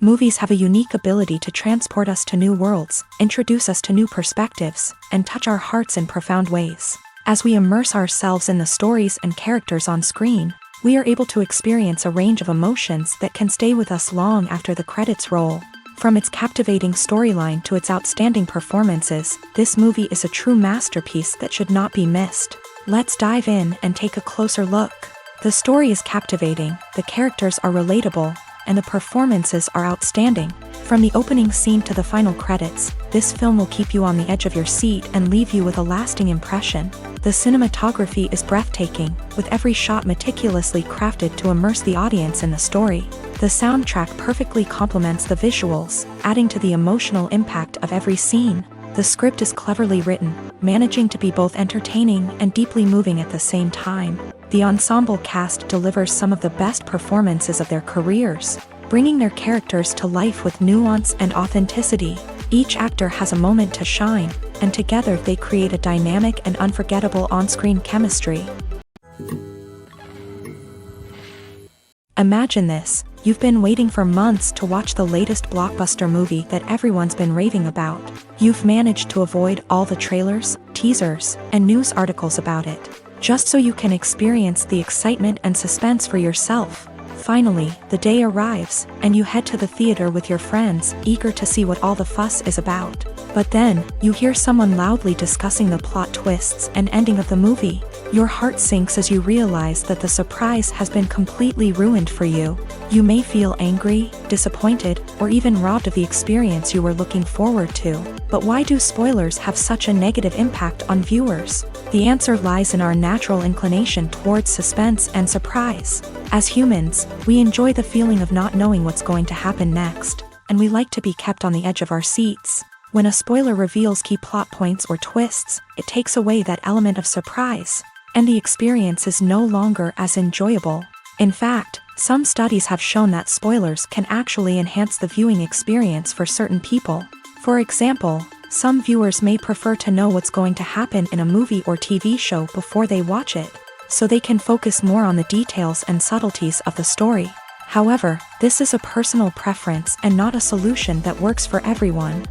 Movies have a unique ability to transport us to new worlds, introduce us to new perspectives, and touch our hearts in profound ways. As we immerse ourselves in the stories and characters on screen, we are able to experience a range of emotions that can stay with us long after the credits roll. From its captivating storyline to its outstanding performances, this movie is a true masterpiece that should not be missed. Let's dive in and take a closer look. The story is captivating, the characters are relatable, and the performances are outstanding. From the opening scene to the final credits, this film will keep you on the edge of your seat and leave you with a lasting impression. The cinematography is breathtaking, with every shot meticulously crafted to immerse the audience in the story. The soundtrack perfectly complements the visuals, adding to the emotional impact of every scene. The script is cleverly written, managing to be both entertaining and deeply moving at the same time. The ensemble cast delivers some of the best performances of their careers, bringing their characters to life with nuance and authenticity. Each actor has a moment to shine, and together they create a dynamic and unforgettable on-screen chemistry. Imagine this. You've been waiting for months to watch the latest blockbuster movie that everyone's been raving about. You've managed to avoid all the trailers, teasers, and news articles about it, just so you can experience the excitement and suspense for yourself. Finally, the day arrives, and you head to the theater with your friends, eager to see what all the fuss is about. But then, you hear someone loudly discussing the plot twists and ending of the movie. Your heart sinks as you realize that the surprise has been completely ruined for you. You may feel angry, disappointed, or even robbed of the experience you were looking forward to. But why do spoilers have such a negative impact on viewers? The answer lies in our natural inclination towards suspense and surprise. As humans, we enjoy the feeling of not knowing what's going to happen next, and we like to be kept on the edge of our seats. When a spoiler reveals key plot points or twists, it takes away that element of surprise, and the experience is no longer as enjoyable. In fact, some studies have shown that spoilers can actually enhance the viewing experience for certain people. For example, some viewers may prefer to know what's going to happen in a movie or TV show before they watch it, so they can focus more on the details and subtleties of the story. However, this is a personal preference and not a solution that works for everyone.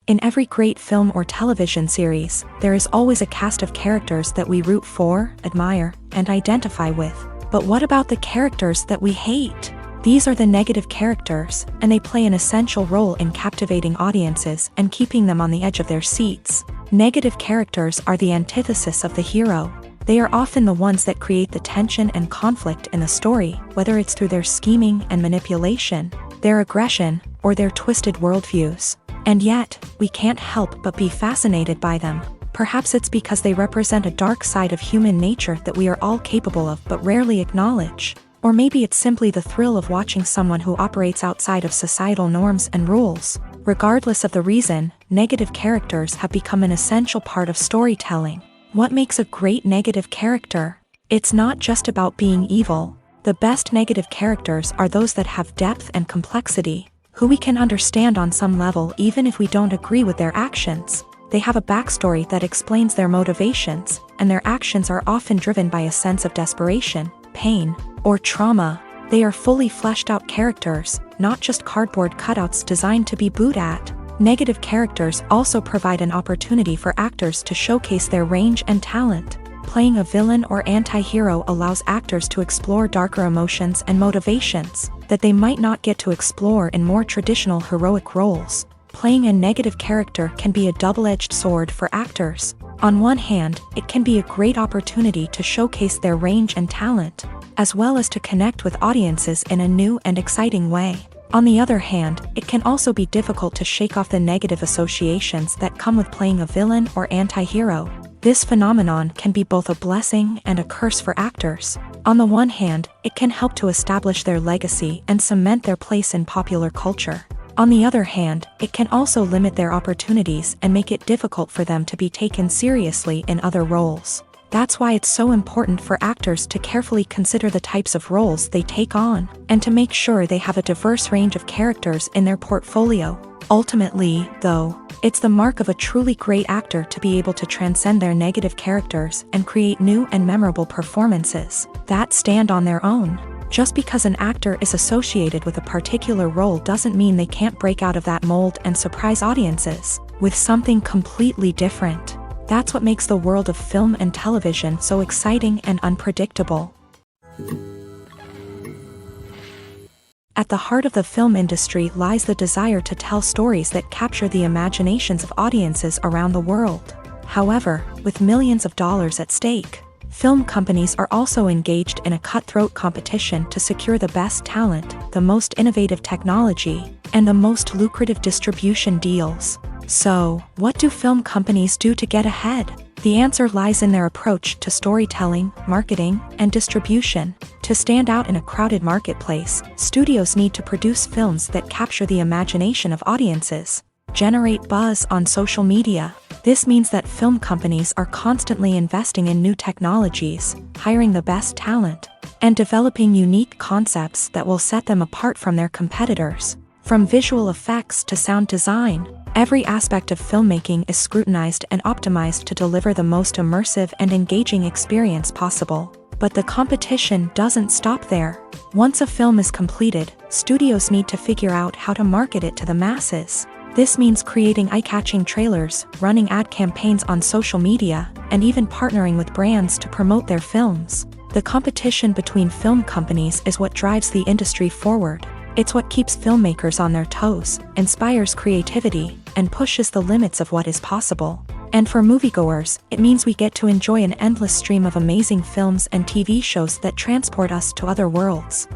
In every great film or television series, there is always a cast of characters that we root for, admire, and identify with. But what about the characters that we hate? These are the negative characters, and they play an essential role in captivating audiences and keeping them on the edge of their seats. Negative characters are the antithesis of the hero. They are often the ones that create the tension and conflict in the story, whether it's through their scheming and manipulation, their aggression, or their twisted worldviews. And yet, we can't help but be fascinated by them. Perhaps it's because they represent a dark side of human nature that we are all capable of but rarely acknowledge. Or maybe it's simply the thrill of watching someone who operates outside of societal norms and rules. Regardless of the reason, negative characters have become an essential part of storytelling. What makes a great negative character? It's not just about being evil. The best negative characters are those that have depth and complexity, who we can understand on some level even if we don't agree with their actions. They have a backstory that explains their motivations, and their actions are often driven by a sense of desperation, pain, or trauma. They are fully fleshed out characters, not just cardboard cutouts designed to be booed at. Negative characters also provide an opportunity for actors to showcase their range and talent. Playing a villain or anti-hero allows actors to explore darker emotions and motivations that they might not get to explore in more traditional heroic roles. Playing a negative character can be a double-edged sword for actors. On one hand, it can be a great opportunity to showcase their range and talent, as well as to connect with audiences in a new and exciting way. On the other hand, it can also be difficult to shake off the negative associations that come with playing a villain or anti-hero. This phenomenon can be both a blessing and a curse for actors. On the one hand, it can help to establish their legacy and cement their place in popular culture. On the other hand, it can also limit their opportunities and make it difficult for them to be taken seriously in other roles. That's why it's so important for actors to carefully consider the types of roles they take on, and to make sure they have a diverse range of characters in their portfolio. Ultimately, though, it's the mark of a truly great actor to be able to transcend their negative characters and create new and memorable performances that stand on their own. Just because an actor is associated with a particular role doesn't mean they can't break out of that mold and surprise audiences with something completely different. That's what makes the world of film and television so exciting and unpredictable. At the heart of the film industry lies the desire to tell stories that capture the imaginations of audiences around the world. However, with millions of dollars at stake, film companies are also engaged in a cutthroat competition to secure the best talent, the most innovative technology, and the most lucrative distribution deals. So, what do film companies do to get ahead? The answer lies in their approach to storytelling, marketing, and distribution. To stand out in a crowded marketplace, studios need to produce films that capture the imagination of audiences, generate buzz on social media. This means that film companies are constantly investing in new technologies, hiring the best talent, and developing unique concepts that will set them apart from their competitors. From visual effects to sound design, every aspect of filmmaking is scrutinized and optimized to deliver the most immersive and engaging experience possible. But the competition doesn't stop there. Once a film is completed, studios need to figure out how to market it to the masses. This means creating eye-catching trailers, running ad campaigns on social media, and even partnering with brands to promote their films. The competition between film companies is what drives the industry forward. It's what keeps filmmakers on their toes, inspires creativity, and pushes the limits of what is possible. And for moviegoers, it means we get to enjoy an endless stream of amazing films and TV shows that transport us to other worlds.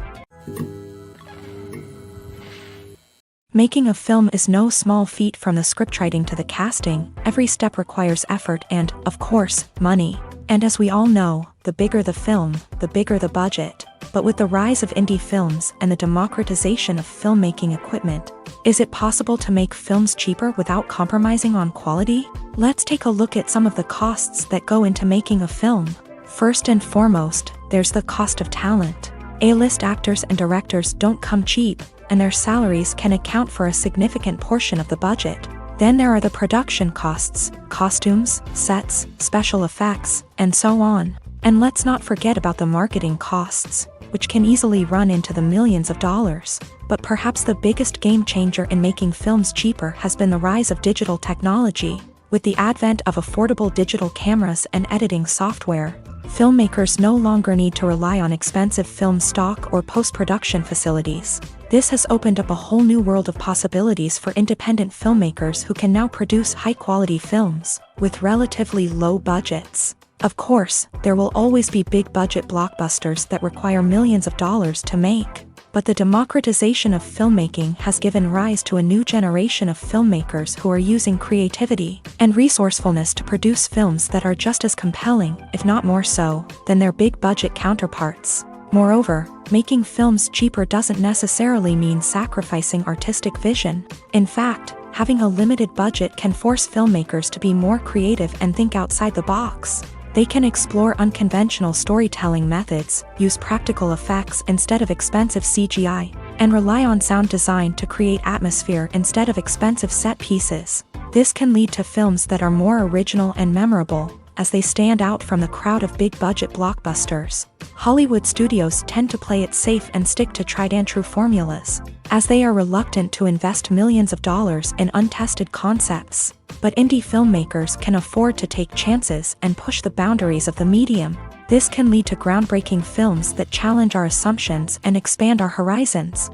Making a film is no small feat. From the scriptwriting to the casting, every step requires effort and, of course, money. And as we all know, the bigger the film, the bigger the budget. But with the rise of indie films and the democratization of filmmaking equipment, is it possible to make films cheaper without compromising on quality? Let's take a look at some of the costs that go into making a film. First and foremost, there's the cost of talent. A-list actors and directors don't come cheap, and their salaries can account for a significant portion of the budget. Then there are the production costs, costumes, sets, special effects, and so on. And let's not forget about the marketing costs, which can easily run into the millions of dollars. But perhaps the biggest game changer in making films cheaper has been the rise of digital technology. With the advent of affordable digital cameras and editing software, filmmakers no longer need to rely on expensive film stock or post-production facilities. This has opened up a whole new world of possibilities for independent filmmakers who can now produce high-quality films with relatively low budgets. Of course, there will always be big-budget blockbusters that require millions of dollars to make. But the democratization of filmmaking has given rise to a new generation of filmmakers who are using creativity and resourcefulness to produce films that are just as compelling, if not more so, than their big-budget counterparts. Moreover, making films cheaper doesn't necessarily mean sacrificing artistic vision. In fact, having a limited budget can force filmmakers to be more creative and think outside the box. They can explore unconventional storytelling methods, use practical effects instead of expensive CGI, and rely on sound design to create atmosphere instead of expensive set pieces. This can lead to films that are more original and memorable, as they stand out from the crowd of big-budget blockbusters. Hollywood studios tend to play it safe and stick to tried-and-true formulas, as they are reluctant to invest millions of dollars in untested concepts. But indie filmmakers can afford to take chances and push the boundaries of the medium. This can lead to groundbreaking films that challenge our assumptions and expand our horizons.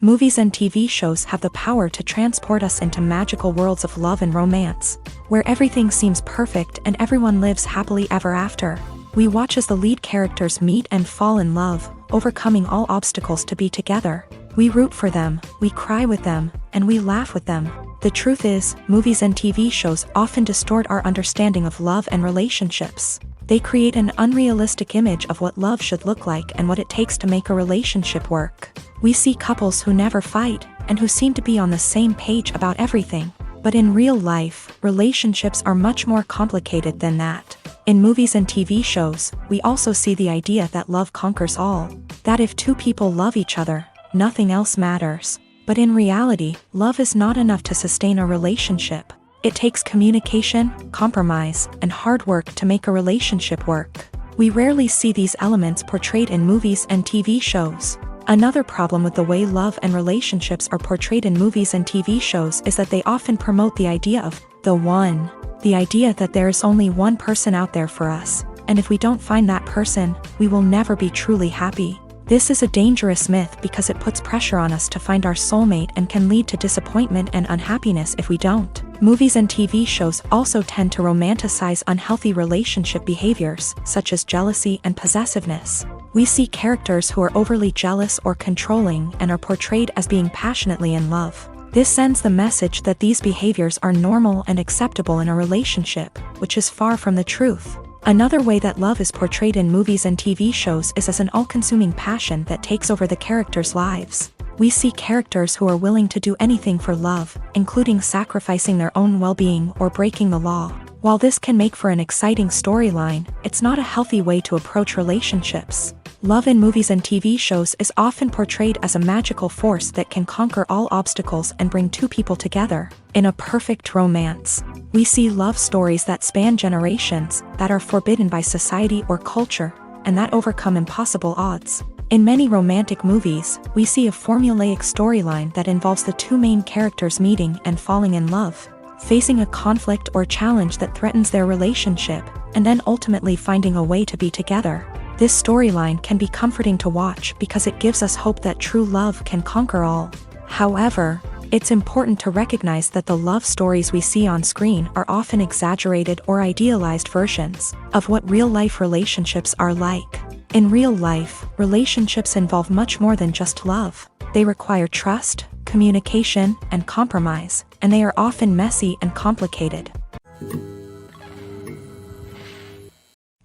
Movies and TV shows have the power to transport us into magical worlds of love and romance, where everything seems perfect and everyone lives happily ever after. We watch as the lead characters meet and fall in love, overcoming all obstacles to be together. We root for them, we cry with them, and we laugh with them. The truth is, movies and TV shows often distort our understanding of love and relationships. They create an unrealistic image of what love should look like and what it takes to make a relationship work. We see couples who never fight, and who seem to be on the same page about everything. But in real life, relationships are much more complicated than that. In movies and TV shows, we also see the idea that love conquers all. That if two people love each other, nothing else matters. But in reality, love is not enough to sustain a relationship. It takes communication, compromise, and hard work to make a relationship work. We rarely see these elements portrayed in movies and TV shows. Another problem with the way love and relationships are portrayed in movies and TV shows is that they often promote the idea of the one. The idea that there is only one person out there for us, and if we don't find that person, we will never be truly happy. This is a dangerous myth because it puts pressure on us to find our soulmate and can lead to disappointment and unhappiness if we don't. Movies and TV shows also tend to romanticize unhealthy relationship behaviors, such as jealousy and possessiveness. We see characters who are overly jealous or controlling and are portrayed as being passionately in love. This sends the message that these behaviors are normal and acceptable in a relationship, which is far from the truth. Another way that love is portrayed in movies and TV shows is as an all-consuming passion that takes over the characters' lives. We see characters who are willing to do anything for love, including sacrificing their own well-being or breaking the law. While this can make for an exciting storyline, it's not a healthy way to approach relationships. Love in movies and TV shows is often portrayed as a magical force that can conquer all obstacles and bring two people together. In a perfect romance, we see love stories that span generations, that are forbidden by society or culture, and that overcome impossible odds. In many romantic movies, we see a formulaic storyline that involves the two main characters meeting and falling in love, facing a conflict or challenge that threatens their relationship, and then ultimately finding a way to be together. This storyline can be comforting to watch because it gives us hope that true love can conquer all. However, it's important to recognize that the love stories we see on screen are often exaggerated or idealized versions of what real-life relationships are like. In real life, relationships involve much more than just love. They require trust, communication, and compromise, and they are often messy and complicated.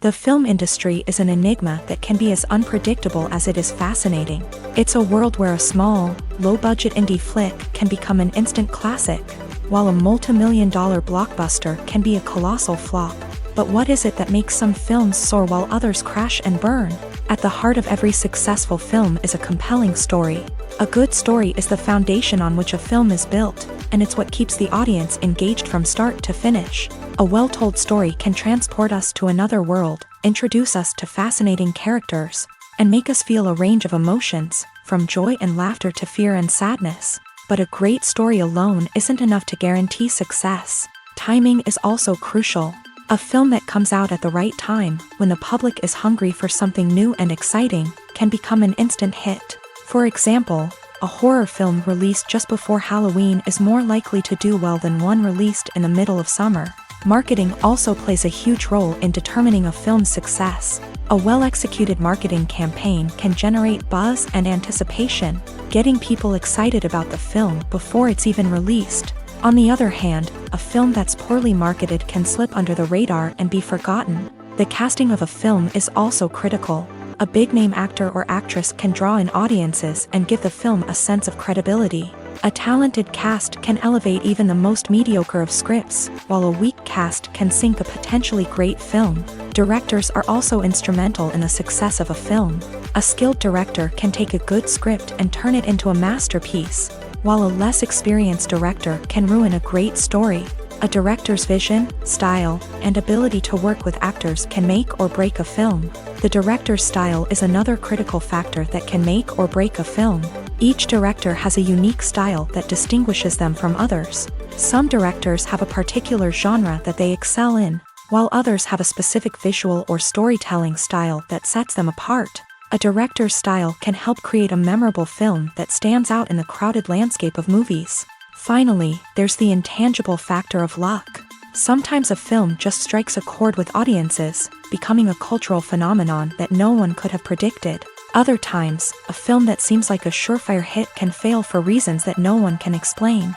The film industry is an enigma that can be as unpredictable as it is fascinating. It's a world where a small, low-budget indie flick can become an instant classic, while a multi-million-dollar blockbuster can be a colossal flop. But what is it that makes some films soar while others crash and burn? At the heart of every successful film is a compelling story. A good story is the foundation on which a film is built, and it's what keeps the audience engaged from start to finish. A well-told story can transport us to another world, introduce us to fascinating characters, and make us feel a range of emotions, from joy and laughter to fear and sadness. But a great story alone isn't enough to guarantee success. Timing is also crucial. A film that comes out at the right time, when the public is hungry for something new and exciting, can become an instant hit. For example, a horror film released just before Halloween is more likely to do well than one released in the middle of summer. Marketing also plays a huge role in determining a film's success. A well-executed marketing campaign can generate buzz and anticipation, getting people excited about the film before it's even released. On the other hand, a film that's poorly marketed can slip under the radar and be forgotten. The casting of a film is also critical. A big-name actor or actress can draw in audiences and give the film a sense of credibility. A talented cast can elevate even the most mediocre of scripts, while a weak cast can sink a potentially great film. Directors are also instrumental in the success of a film. A skilled director can take a good script and turn it into a masterpiece, while a less experienced director can ruin a great story. A director's vision, style, and ability to work with actors can make or break a film. The director's style is another critical factor that can make or break a film. Each director has a unique style that distinguishes them from others. Some directors have a particular genre that they excel in, while others have a specific visual or storytelling style that sets them apart. A director's style can help create a memorable film that stands out in the crowded landscape of movies. Finally, there's the intangible factor of luck. Sometimes a film just strikes a chord with audiences, becoming a cultural phenomenon that no one could have predicted. Other times, a film that seems like a surefire hit can fail for reasons that no one can explain.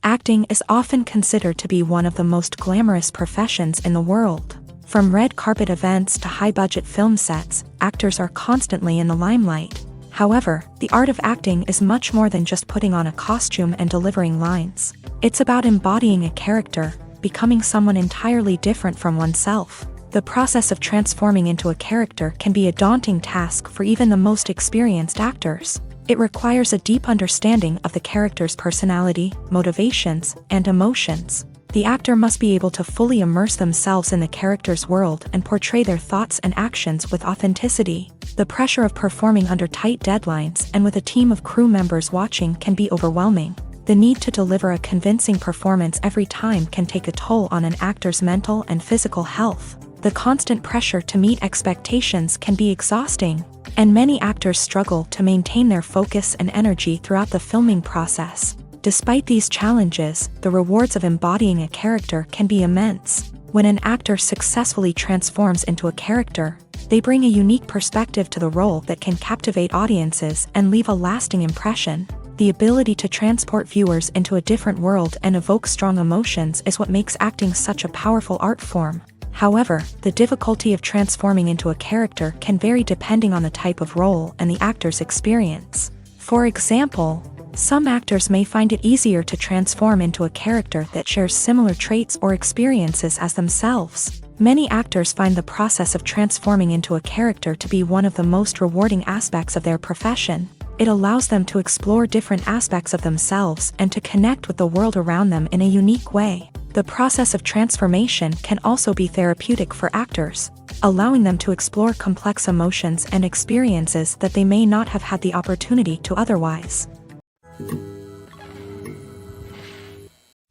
Acting is often considered to be one of the most glamorous professions in the world. From red carpet events to high-budget film sets, actors are constantly in the limelight. However, the art of acting is much more than just putting on a costume and delivering lines. It's about embodying a character, becoming someone entirely different from oneself. The process of transforming into a character can be a daunting task for even the most experienced actors. It requires a deep understanding of the character's personality, motivations, and emotions. The actor must be able to fully immerse themselves in the character's world and portray their thoughts and actions with authenticity. The pressure of performing under tight deadlines and with a team of crew members watching can be overwhelming. The need to deliver a convincing performance every time can take a toll on an actor's mental and physical health. The constant pressure to meet expectations can be exhausting, and many actors struggle to maintain their focus and energy throughout the filming process. Despite these challenges, the rewards of embodying a character can be immense. When an actor successfully transforms into a character, they bring a unique perspective to the role that can captivate audiences and leave a lasting impression. The ability to transport viewers into a different world and evoke strong emotions is what makes acting such a powerful art form. However, the difficulty of transforming into a character can vary depending on the type of role and the actor's experience. For example, some actors may find it easier to transform into a character that shares similar traits or experiences as themselves. Many actors find the process of transforming into a character to be one of the most rewarding aspects of their profession. It allows them to explore different aspects of themselves and to connect with the world around them in a unique way. The process of transformation can also be therapeutic for actors, allowing them to explore complex emotions and experiences that they may not have had the opportunity to otherwise.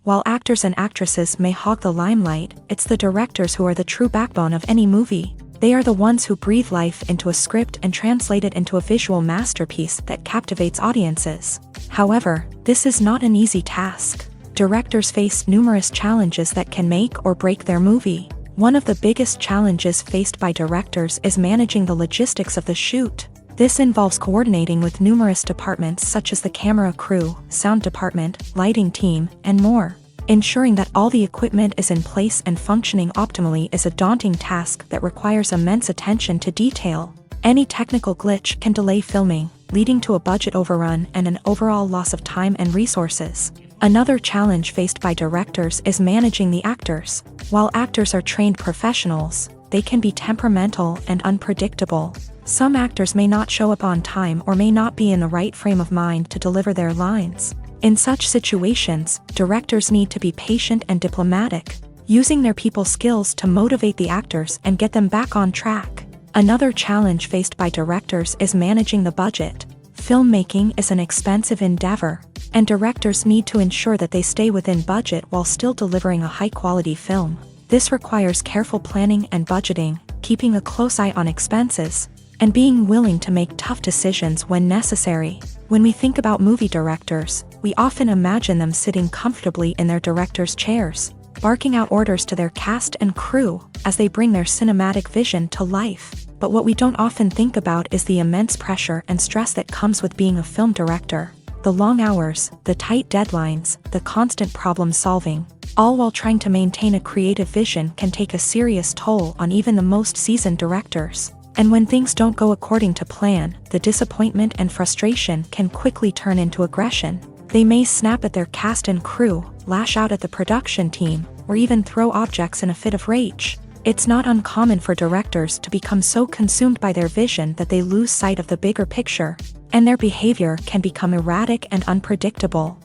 While actors and actresses may hog the limelight, it's the directors who are the true backbone of any movie. They are the ones who breathe life into a script and translate it into a visual masterpiece that captivates audiences. However, this is not an easy task. Directors face numerous challenges that can make or break their movie. One of the biggest challenges faced by directors is managing the logistics of the shoot. This involves coordinating with numerous departments such as the camera crew, sound department, lighting team, and more. Ensuring that all the equipment is in place and functioning optimally is a daunting task that requires immense attention to detail. Any technical glitch can delay filming, leading to a budget overrun and an overall loss of time and resources. Another challenge faced by directors is managing the actors. While actors are trained professionals, they can be temperamental and unpredictable. Some actors may not show up on time or may not be in the right frame of mind to deliver their lines. In such situations, directors need to be patient and diplomatic, using their people skills to motivate the actors and get them back on track. Another challenge faced by directors is managing the budget. Filmmaking is an expensive endeavor, and directors need to ensure that they stay within budget while still delivering a high-quality film. This requires careful planning and budgeting, keeping a close eye on expenses, and being willing to make tough decisions when necessary. When we think about movie directors, we often imagine them sitting comfortably in their director's chairs, barking out orders to their cast and crew as they bring their cinematic vision to life. But what we don't often think about is the immense pressure and stress that comes with being a film director. The long hours, the tight deadlines, the constant problem solving, all while trying to maintain a creative vision can take a serious toll on even the most seasoned directors. And when things don't go according to plan, the disappointment and frustration can quickly turn into aggression. They may snap at their cast and crew, lash out at the production team, or even throw objects in a fit of rage. It's not uncommon for directors to become so consumed by their vision that they lose sight of the bigger picture, and their behavior can become erratic and unpredictable.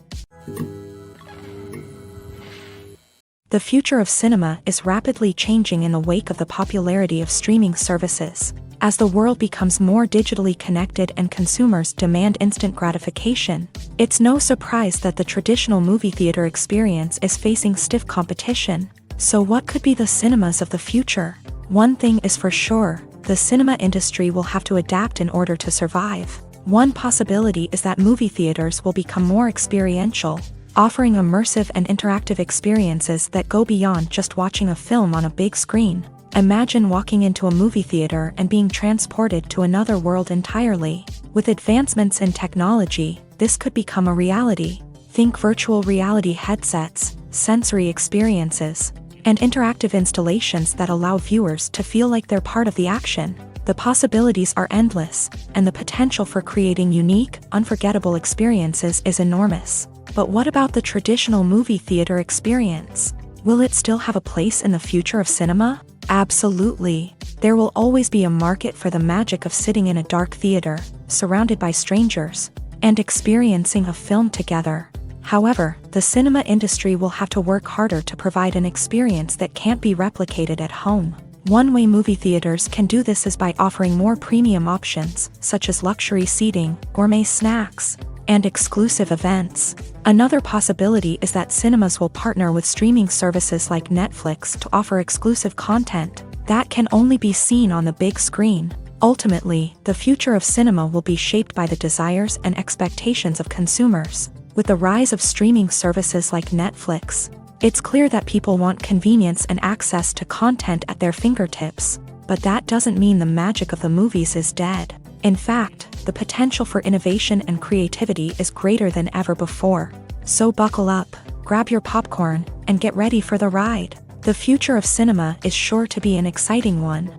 The future of cinema is rapidly changing in the wake of the popularity of streaming services. As the world becomes more digitally connected and consumers demand instant gratification, it's no surprise that the traditional movie theater experience is facing stiff competition. So what could be the cinemas of the future? One thing is for sure, the cinema industry will have to adapt in order to survive. One possibility is that movie theaters will become more experiential, offering immersive and interactive experiences that go beyond just watching a film on a big screen. Imagine walking into a movie theater and being transported to another world entirely. With advancements in technology, this could become a reality. Think virtual reality headsets, sensory experiences, and interactive installations that allow viewers to feel like they're part of the action. The possibilities are endless, and the potential for creating unique, unforgettable experiences is enormous. But what about the traditional movie theater experience? Will it still have a place in the future of cinema? Absolutely. There will always be a market for the magic of sitting in a dark theater, surrounded by strangers, and experiencing a film together. However, the cinema industry will have to work harder to provide an experience that can't be replicated at home. One way movie theaters can do this is by offering more premium options, such as luxury seating, gourmet snacks, and exclusive events. Another possibility is that cinemas will partner with streaming services like Netflix to offer exclusive content that can only be seen on the big screen. Ultimately, the future of cinema will be shaped by the desires and expectations of consumers. With the rise of streaming services like Netflix, it's clear that people want convenience and access to content at their fingertips. But that doesn't mean the magic of the movies is dead. In fact, the potential for innovation and creativity is greater than ever before. So buckle up, grab your popcorn, and get ready for the ride. The future of cinema is sure to be an exciting one.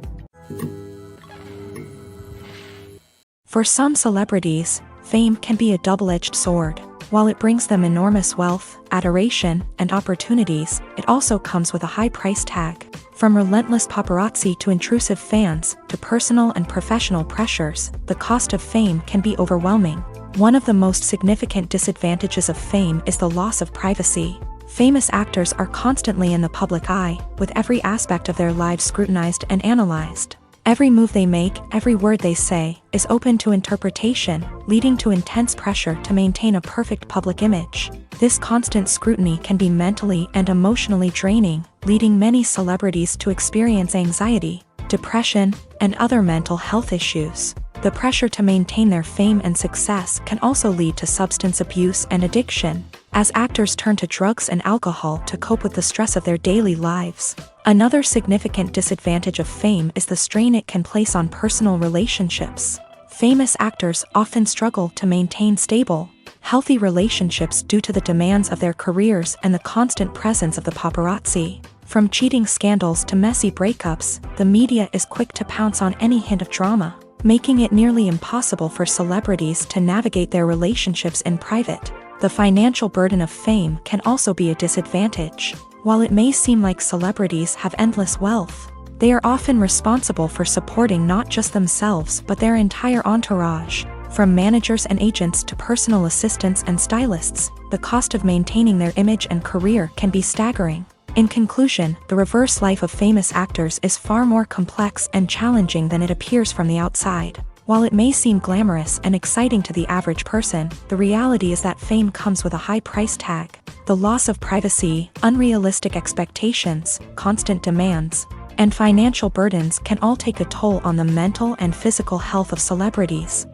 For some celebrities, fame can be a double-edged sword. While it brings them enormous wealth, adoration, and opportunities, it also comes with a high price tag. From relentless paparazzi to intrusive fans, to personal and professional pressures, the cost of fame can be overwhelming. One of the most significant disadvantages of fame is the loss of privacy. Famous actors are constantly in the public eye, with every aspect of their lives scrutinized and analyzed. Every move they make, every word they say, is open to interpretation, leading to intense pressure to maintain a perfect public image. This constant scrutiny can be mentally and emotionally draining, leading many celebrities to experience anxiety, depression, and other mental health issues. The pressure to maintain their fame and success can also lead to substance abuse and addiction, as actors turn to drugs and alcohol to cope with the stress of their daily lives. Another significant disadvantage of fame is the strain it can place on personal relationships. Famous actors often struggle to maintain stable, healthy relationships due to the demands of their careers and the constant presence of the paparazzi. From cheating scandals to messy breakups, the media is quick to pounce on any hint of drama, making it nearly impossible for celebrities to navigate their relationships in private. The financial burden of fame can also be a disadvantage. While it may seem like celebrities have endless wealth, they are often responsible for supporting not just themselves but their entire entourage. From managers and agents to personal assistants and stylists, the cost of maintaining their image and career can be staggering. In conclusion, the reverse life of famous actors is far more complex and challenging than it appears from the outside. While it may seem glamorous and exciting to the average person, the reality is that fame comes with a high price tag. The loss of privacy, unrealistic expectations, constant demands, and financial burdens can all take a toll on the mental and physical health of celebrities.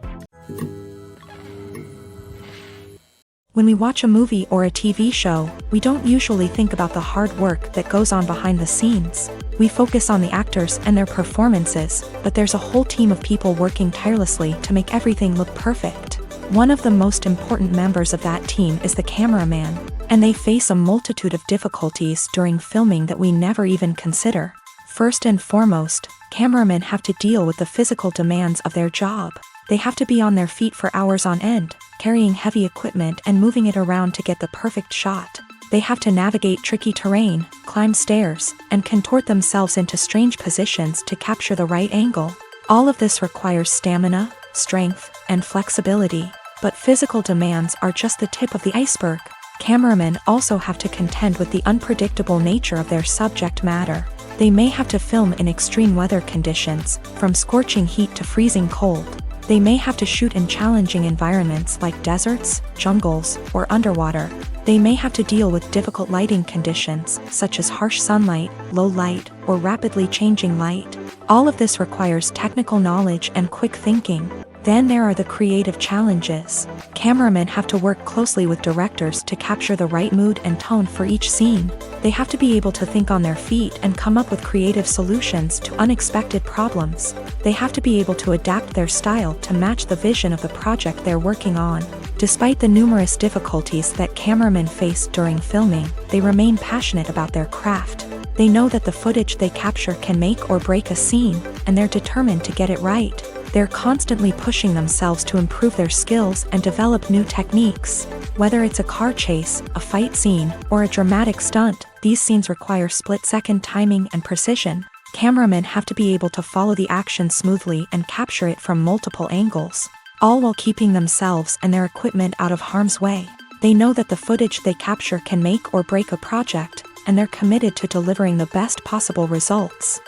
When we watch a movie or a TV show, we don't usually think about the hard work that goes on behind the scenes. We focus on the actors and their performances, but there's a whole team of people working tirelessly to make everything look perfect. One of the most important members of that team is the cameraman, and they face a multitude of difficulties during filming that we never even consider. First and foremost, cameramen have to deal with the physical demands of their job. They have to be on their feet for hours on end, carrying heavy equipment and moving it around to get the perfect shot. They have to navigate tricky terrain, climb stairs, and contort themselves into strange positions to capture the right angle. All of this requires stamina, strength, and flexibility. But physical demands are just the tip of the iceberg. Cameramen also have to contend with the unpredictable nature of their subject matter. They may have to film in extreme weather conditions, from scorching heat to freezing cold. They may have to shoot in challenging environments like deserts, jungles, or underwater. They may have to deal with difficult lighting conditions, such as harsh sunlight, low light, or rapidly changing light. All of this requires technical knowledge and quick thinking. Then there are the creative challenges. Cameramen have to work closely with directors to capture the right mood and tone for each scene. They have to be able to think on their feet and come up with creative solutions to unexpected problems. They have to be able to adapt their style to match the vision of the project they're working on. Despite the numerous difficulties that cameramen face during filming, they remain passionate about their craft. They know that the footage they capture can make or break a scene, and they're determined to get it right. They're constantly pushing themselves to improve their skills and develop new techniques. Whether it's a car chase, a fight scene, or a dramatic stunt, these scenes require split-second timing and precision. Cameramen have to be able to follow the action smoothly and capture it from multiple angles, all while keeping themselves and their equipment out of harm's way. They know that the footage they capture can make or break a project, and they're committed to delivering the best possible results.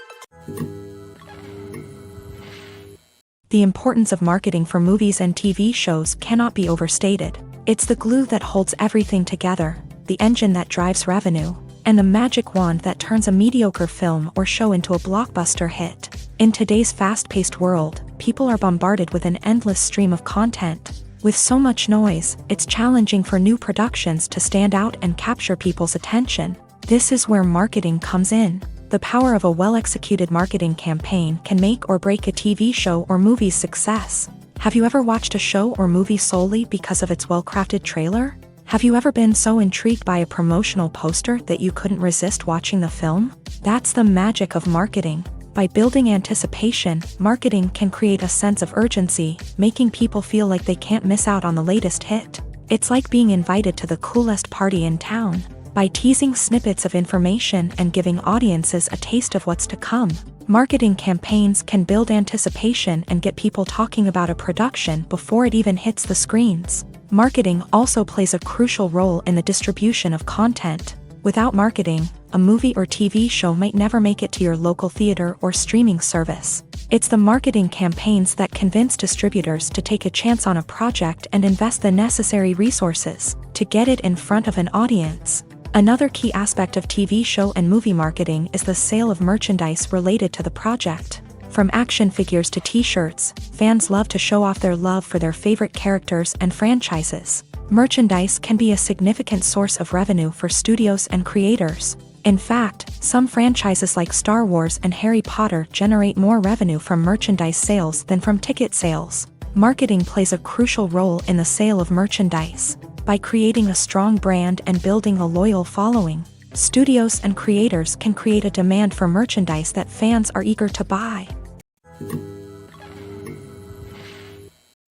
The importance of marketing for movies and TV shows cannot be overstated. It's the glue that holds everything together, the engine that drives revenue, and the magic wand that turns a mediocre film or show into a blockbuster hit. In today's fast-paced world, people are bombarded with an endless stream of content. With so much noise, it's challenging for new productions to stand out and capture people's attention. This is where marketing comes in. The power of a well-executed marketing campaign can make or break a TV show or movie's success. Have you ever watched a show or movie solely because of its well-crafted trailer? Have you ever been so intrigued by a promotional poster that you couldn't resist watching the film? That's the magic of marketing. By building anticipation, marketing can create a sense of urgency, making people feel like they can't miss out on the latest hit. It's like being invited to the coolest party in town. By teasing snippets of information and giving audiences a taste of what's to come, marketing campaigns can build anticipation and get people talking about a production before it even hits the screens. Marketing also plays a crucial role in the distribution of content. Without marketing, a movie or TV show might never make it to your local theater or streaming service. It's the marketing campaigns that convince distributors to take a chance on a project and invest the necessary resources to get it in front of an audience. Another key aspect of TV show and movie marketing is the sale of merchandise related to the project. From action figures to t-shirts, fans love to show off their love for their favorite characters and franchises. Merchandise can be a significant source of revenue for studios and creators. In fact, some franchises like Star Wars and Harry Potter generate more revenue from merchandise sales than from ticket sales. Marketing plays a crucial role in the sale of merchandise. By creating a strong brand and building a loyal following, studios and creators can create a demand for merchandise that fans are eager to buy.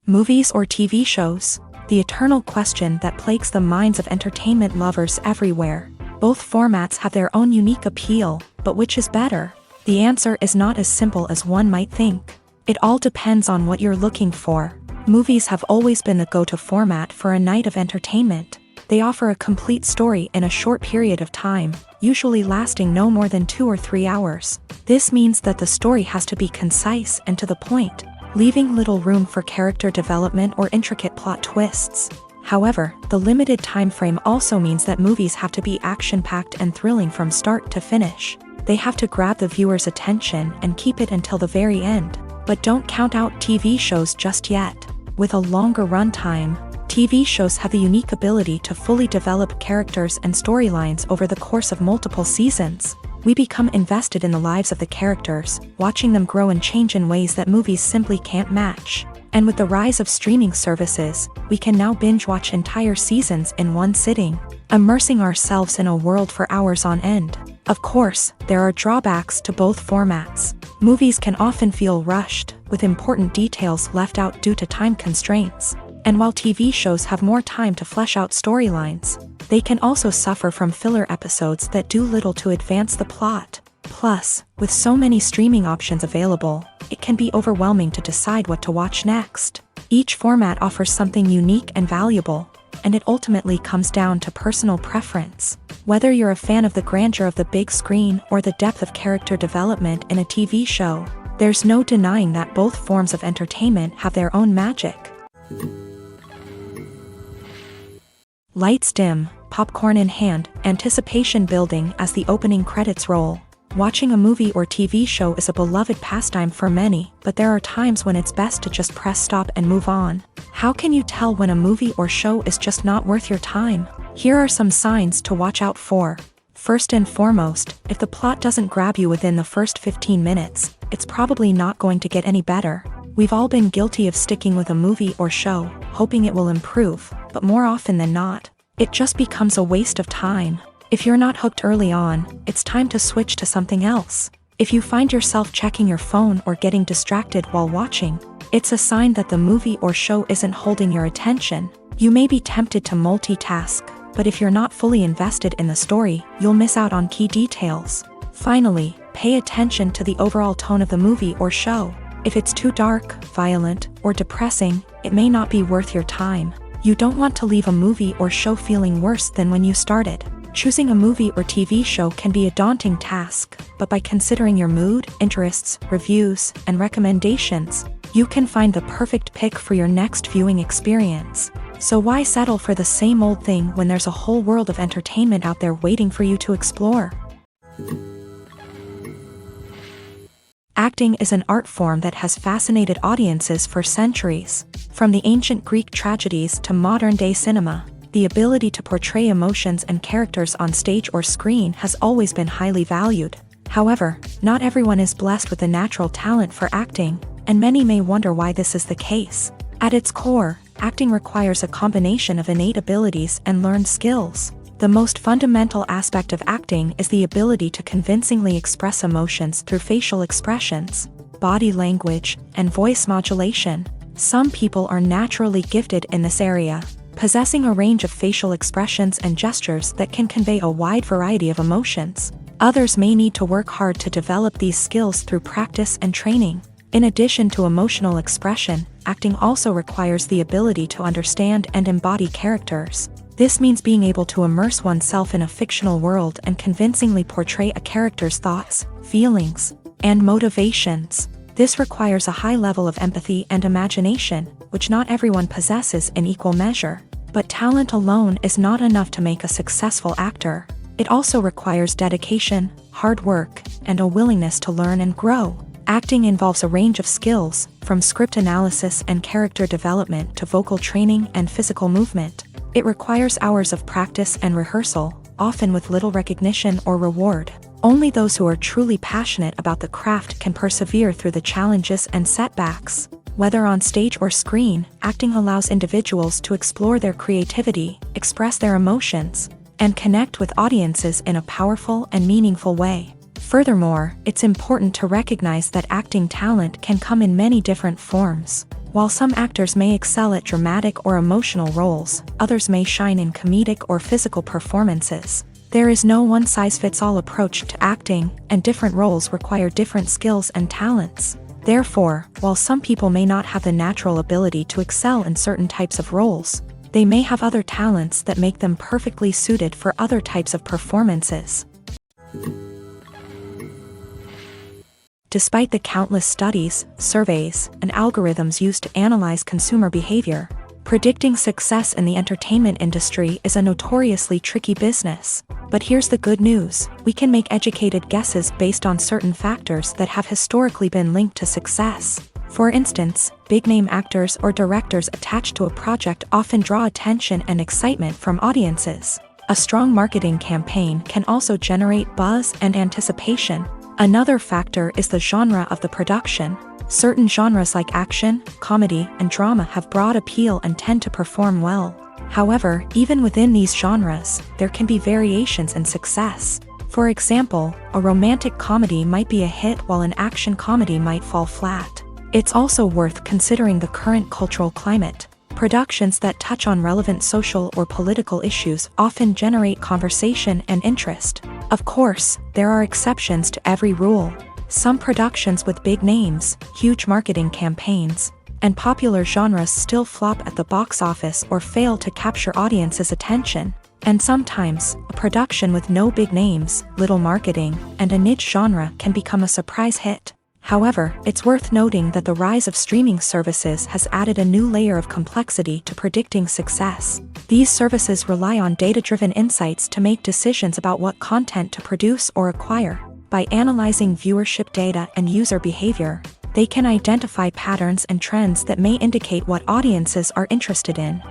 Movies or TV shows? The eternal question that plagues the minds of entertainment lovers everywhere. Both formats have their own unique appeal, but which is better? The answer is not as simple as one might think. It all depends on what you're looking for. Movies have always been the go-to format for a night of entertainment. They offer a complete story in a short period of time, usually lasting no more than 2 or 3 hours. This means that the story has to be concise and to the point, leaving little room for character development or intricate plot twists. However, the limited time frame also means that movies have to be action-packed and thrilling from start to finish. They have to grab the viewer's attention and keep it until the very end. But don't count out TV shows just yet. With a longer runtime, TV shows have the unique ability to fully develop characters and storylines over the course of multiple seasons. We become invested in the lives of the characters, watching them grow and change in ways that movies simply can't match. And with the rise of streaming services, we can now binge-watch entire seasons in one sitting, immersing ourselves in a world for hours on end. Of course, there are drawbacks to both formats. Movies can often feel rushed, with important details left out due to time constraints. And while TV shows have more time to flesh out storylines, they can also suffer from filler episodes that do little to advance the plot. Plus, with so many streaming options available, it can be overwhelming to decide what to watch next. Each format offers something unique and valuable, and it ultimately comes down to personal preference. Whether you're a fan of the grandeur of the big screen or the depth of character development in a TV show, there's no denying that both forms of entertainment have their own magic. Lights dim, popcorn in hand, anticipation building as the opening credits roll. Watching a movie or TV show is a beloved pastime for many, but there are times when it's best to just press stop and move on. How can you tell when a movie or show is just not worth your time? Here are some signs to watch out for. First and foremost, if the plot doesn't grab you within the first 15 minutes, it's probably not going to get any better. We've all been guilty of sticking with a movie or show, hoping it will improve, but more often than not, it just becomes a waste of time. If you're not hooked early on, it's time to switch to something else. If you find yourself checking your phone or getting distracted while watching, it's a sign that the movie or show isn't holding your attention. You may be tempted to multitask, but if you're not fully invested in the story, you'll miss out on key details. Finally, pay attention to the overall tone of the movie or show. If it's too dark, violent, or depressing, it may not be worth your time. You don't want to leave a movie or show feeling worse than when you started. Choosing a movie or TV show can be a daunting task, but by considering your mood, interests, reviews, and recommendations, you can find the perfect pick for your next viewing experience. So why settle for the same old thing when there's a whole world of entertainment out there waiting for you to explore? Acting is an art form that has fascinated audiences for centuries. From the ancient Greek tragedies to modern-day cinema, the ability to portray emotions and characters on stage or screen has always been highly valued. However, not everyone is blessed with a natural talent for acting, and many may wonder why this is the case. At its core, acting requires a combination of innate abilities and learned skills. The most fundamental aspect of acting is the ability to convincingly express emotions through facial expressions, body language, and voice modulation. Some people are naturally gifted in this area, possessing a range of facial expressions and gestures that can convey a wide variety of emotions. Others may need to work hard to develop these skills through practice and training. In addition to emotional expression, acting also requires the ability to understand and embody characters. This means being able to immerse oneself in a fictional world and convincingly portray a character's thoughts, feelings, and motivations. This requires a high level of empathy and imagination, which not everyone possesses in equal measure. But talent alone is not enough to make a successful actor. It also requires dedication, hard work, and a willingness to learn and grow. Acting involves a range of skills, from script analysis and character development to vocal training and physical movement. It requires hours of practice and rehearsal, often with little recognition or reward. Only those who are truly passionate about the craft can persevere through the challenges and setbacks. Whether on stage or screen, acting allows individuals to explore their creativity, express their emotions, and connect with audiences in a powerful and meaningful way. Furthermore, it's important to recognize that acting talent can come in many different forms. While some actors may excel at dramatic or emotional roles, others may shine in comedic or physical performances. There is no one-size-fits-all approach to acting, and different roles require different skills and talents. Therefore, while some people may not have the natural ability to excel in certain types of roles, they may have other talents that make them perfectly suited for other types of performances. Despite the countless studies, surveys, and algorithms used to analyze consumer behavior, predicting success in the entertainment industry is a notoriously tricky business. But here's the good news: we can make educated guesses based on certain factors that have historically been linked to success. For instance, big-name actors or directors attached to a project often draw attention and excitement from audiences. A strong marketing campaign can also generate buzz and anticipation. Another factor is the genre of the production. Certain genres like action, comedy, and drama have broad appeal and tend to perform well. However, even within these genres, there can be variations in success. For example, a romantic comedy might be a hit while an action comedy might fall flat. It's also worth considering the current cultural climate. Productions that touch on relevant social or political issues often generate conversation and interest. Of course, there are exceptions to every rule. Some productions with big names, huge marketing campaigns, and popular genres still flop at the box office or fail to capture audiences' attention. And sometimes, a production with no big names, little marketing, and a niche genre can become a surprise hit. However, it's worth noting that the rise of streaming services has added a new layer of complexity to predicting success. These services rely on data-driven insights to make decisions about what content to produce or acquire. By analyzing viewership data and user behavior, they can identify patterns and trends that may indicate what audiences are interested in.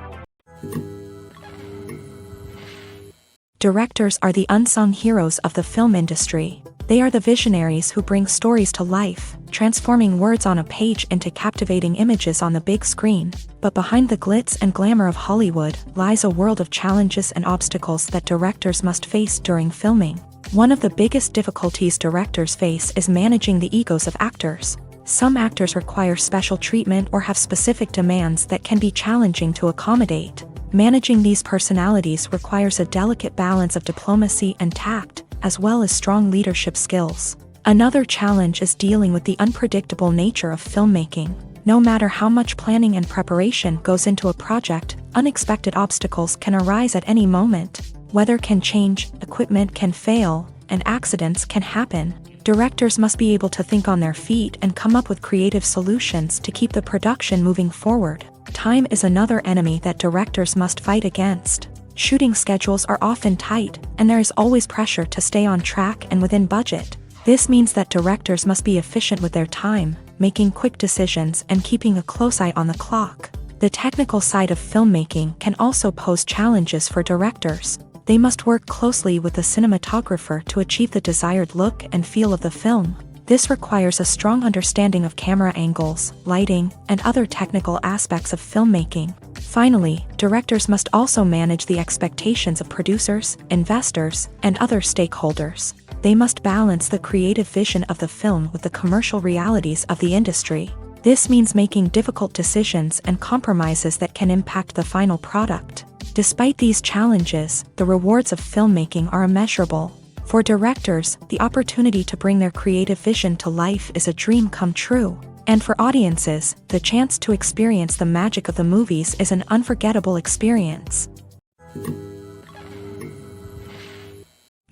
Directors are the unsung heroes of the film industry. They are the visionaries who bring stories to life, transforming words on a page into captivating images on the big screen. But behind the glitz and glamour of Hollywood lies a world of challenges and obstacles that directors must face during filming. One of the biggest difficulties directors face is managing the egos of actors. Some actors require special treatment or have specific demands that can be challenging to accommodate. Managing these personalities requires a delicate balance of diplomacy and tact, as well as strong leadership skills. Another challenge is dealing with the unpredictable nature of filmmaking. No matter how much planning and preparation goes into a project, unexpected obstacles can arise at any moment. Weather can change, equipment can fail, and accidents can happen. Directors must be able to think on their feet and come up with creative solutions to keep the production moving forward. Time is another enemy that directors must fight against. Shooting schedules are often tight, and there is always pressure to stay on track and within budget. This means that directors must be efficient with their time, making quick decisions and keeping a close eye on the clock. The technical side of filmmaking can also pose challenges for directors. They must work closely with the cinematographer to achieve the desired look and feel of the film. This requires a strong understanding of camera angles, lighting, and other technical aspects of filmmaking. Finally, directors must also manage the expectations of producers, investors, and other stakeholders. They must balance the creative vision of the film with the commercial realities of the industry. This means making difficult decisions and compromises that can impact the final product. Despite these challenges, the rewards of filmmaking are immeasurable. For directors, the opportunity to bring their creative vision to life is a dream come true. And for audiences, the chance to experience the magic of the movies is an unforgettable experience.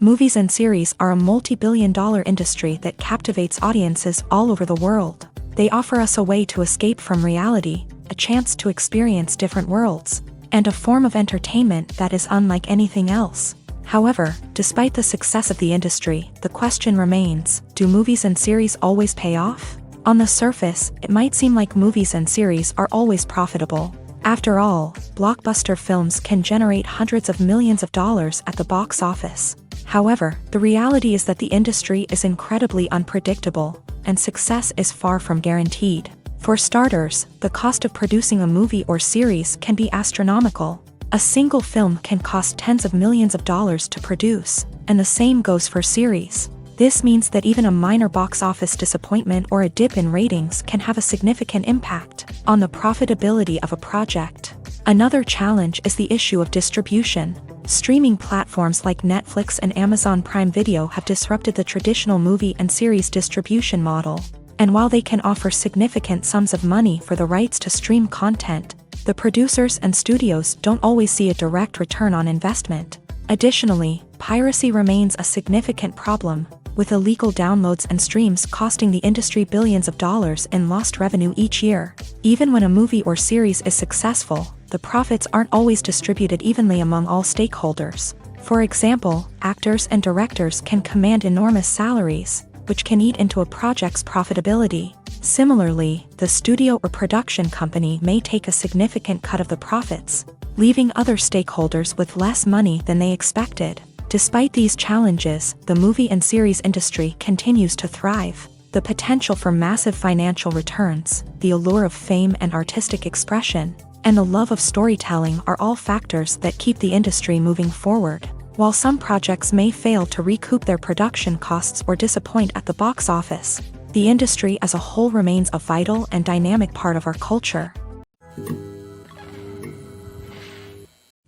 Movies and series are a multi-billion-dollar industry that captivates audiences all over the world. They offer us a way to escape from reality, a chance to experience different worlds, and a form of entertainment that is unlike anything else. However, despite the success of the industry, the question remains, do movies and series always pay off? On the surface, it might seem like movies and series are always profitable. After all, blockbuster films can generate hundreds of millions of dollars at the box office. However, the reality is that the industry is incredibly unpredictable, and success is far from guaranteed. For starters, the cost of producing a movie or series can be astronomical. A single film can cost tens of millions of dollars to produce, and the same goes for series. This means that even a minor box office disappointment or a dip in ratings can have a significant impact on the profitability of a project. Another challenge is the issue of distribution. Streaming platforms like Netflix and Amazon Prime Video have disrupted the traditional movie and series distribution model. And while they can offer significant sums of money for the rights to stream content, the producers and studios don't always see a direct return on investment. Additionally, piracy remains a significant problem, with illegal downloads and streams costing the industry billions of dollars in lost revenue each year. Even when a movie or series is successful, the profits aren't always distributed evenly among all stakeholders. For example, actors and directors can command enormous salaries, which can eat into a project's profitability. Similarly, the studio or production company may take a significant cut of the profits, leaving other stakeholders with less money than they expected. Despite these challenges, the movie and series industry continues to thrive. The potential for massive financial returns, the allure of fame and artistic expression, and the love of storytelling are all factors that keep the industry moving forward. While some projects may fail to recoup their production costs or disappoint at the box office, the industry as a whole remains a vital and dynamic part of our culture.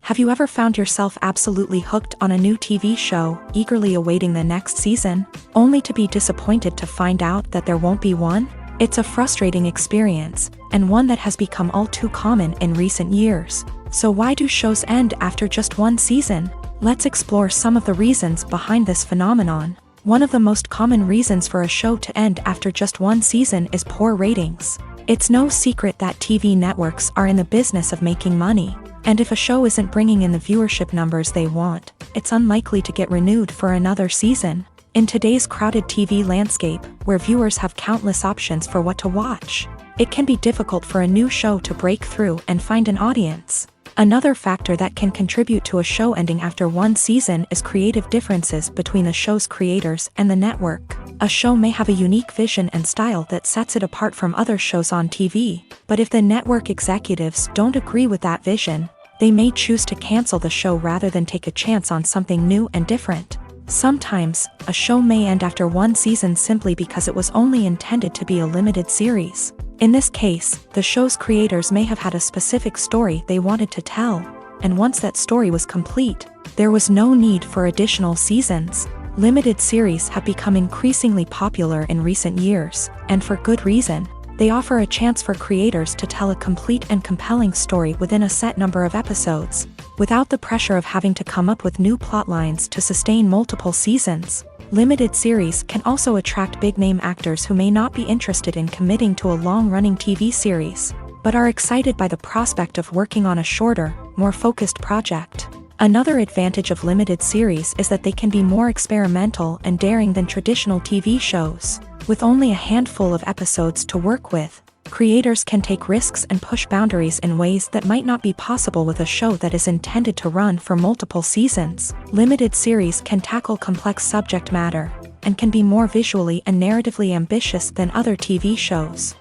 Have you ever found yourself absolutely hooked on a new TV show, eagerly awaiting the next season, only to be disappointed to find out that there won't be one? It's a frustrating experience, and one that has become all too common in recent years. So why do shows end after just one season? Let's explore some of the reasons behind this phenomenon. One of the most common reasons for a show to end after just one season is poor ratings. It's no secret that TV networks are in the business of making money, and if a show isn't bringing in the viewership numbers they want, it's unlikely to get renewed for another season. In today's crowded TV landscape, where viewers have countless options for what to watch, it can be difficult for a new show to break through and find an audience. Another factor that can contribute to a show ending after one season is creative differences between the show's creators and the network. A show may have a unique vision and style that sets it apart from other shows on TV, but if the network executives don't agree with that vision, they may choose to cancel the show rather than take a chance on something new and different. Sometimes, a show may end after one season simply because it was only intended to be a limited series. In this case, the show's creators may have had a specific story they wanted to tell, and once that story was complete, there was no need for additional seasons. Limited series have become increasingly popular in recent years, and for good reason. They offer a chance for creators to tell a complete and compelling story within a set number of episodes, without the pressure of having to come up with new plotlines to sustain multiple seasons. Limited series can also attract big-name actors who may not be interested in committing to a long-running TV series, but are excited by the prospect of working on a shorter, more focused project. Another advantage of limited series is that they can be more experimental and daring than traditional TV shows. With only a handful of episodes to work with, creators can take risks and push boundaries in ways that might not be possible with a show that is intended to run for multiple seasons. Limited series can tackle complex subject matter, and can be more visually and narratively ambitious than other TV shows.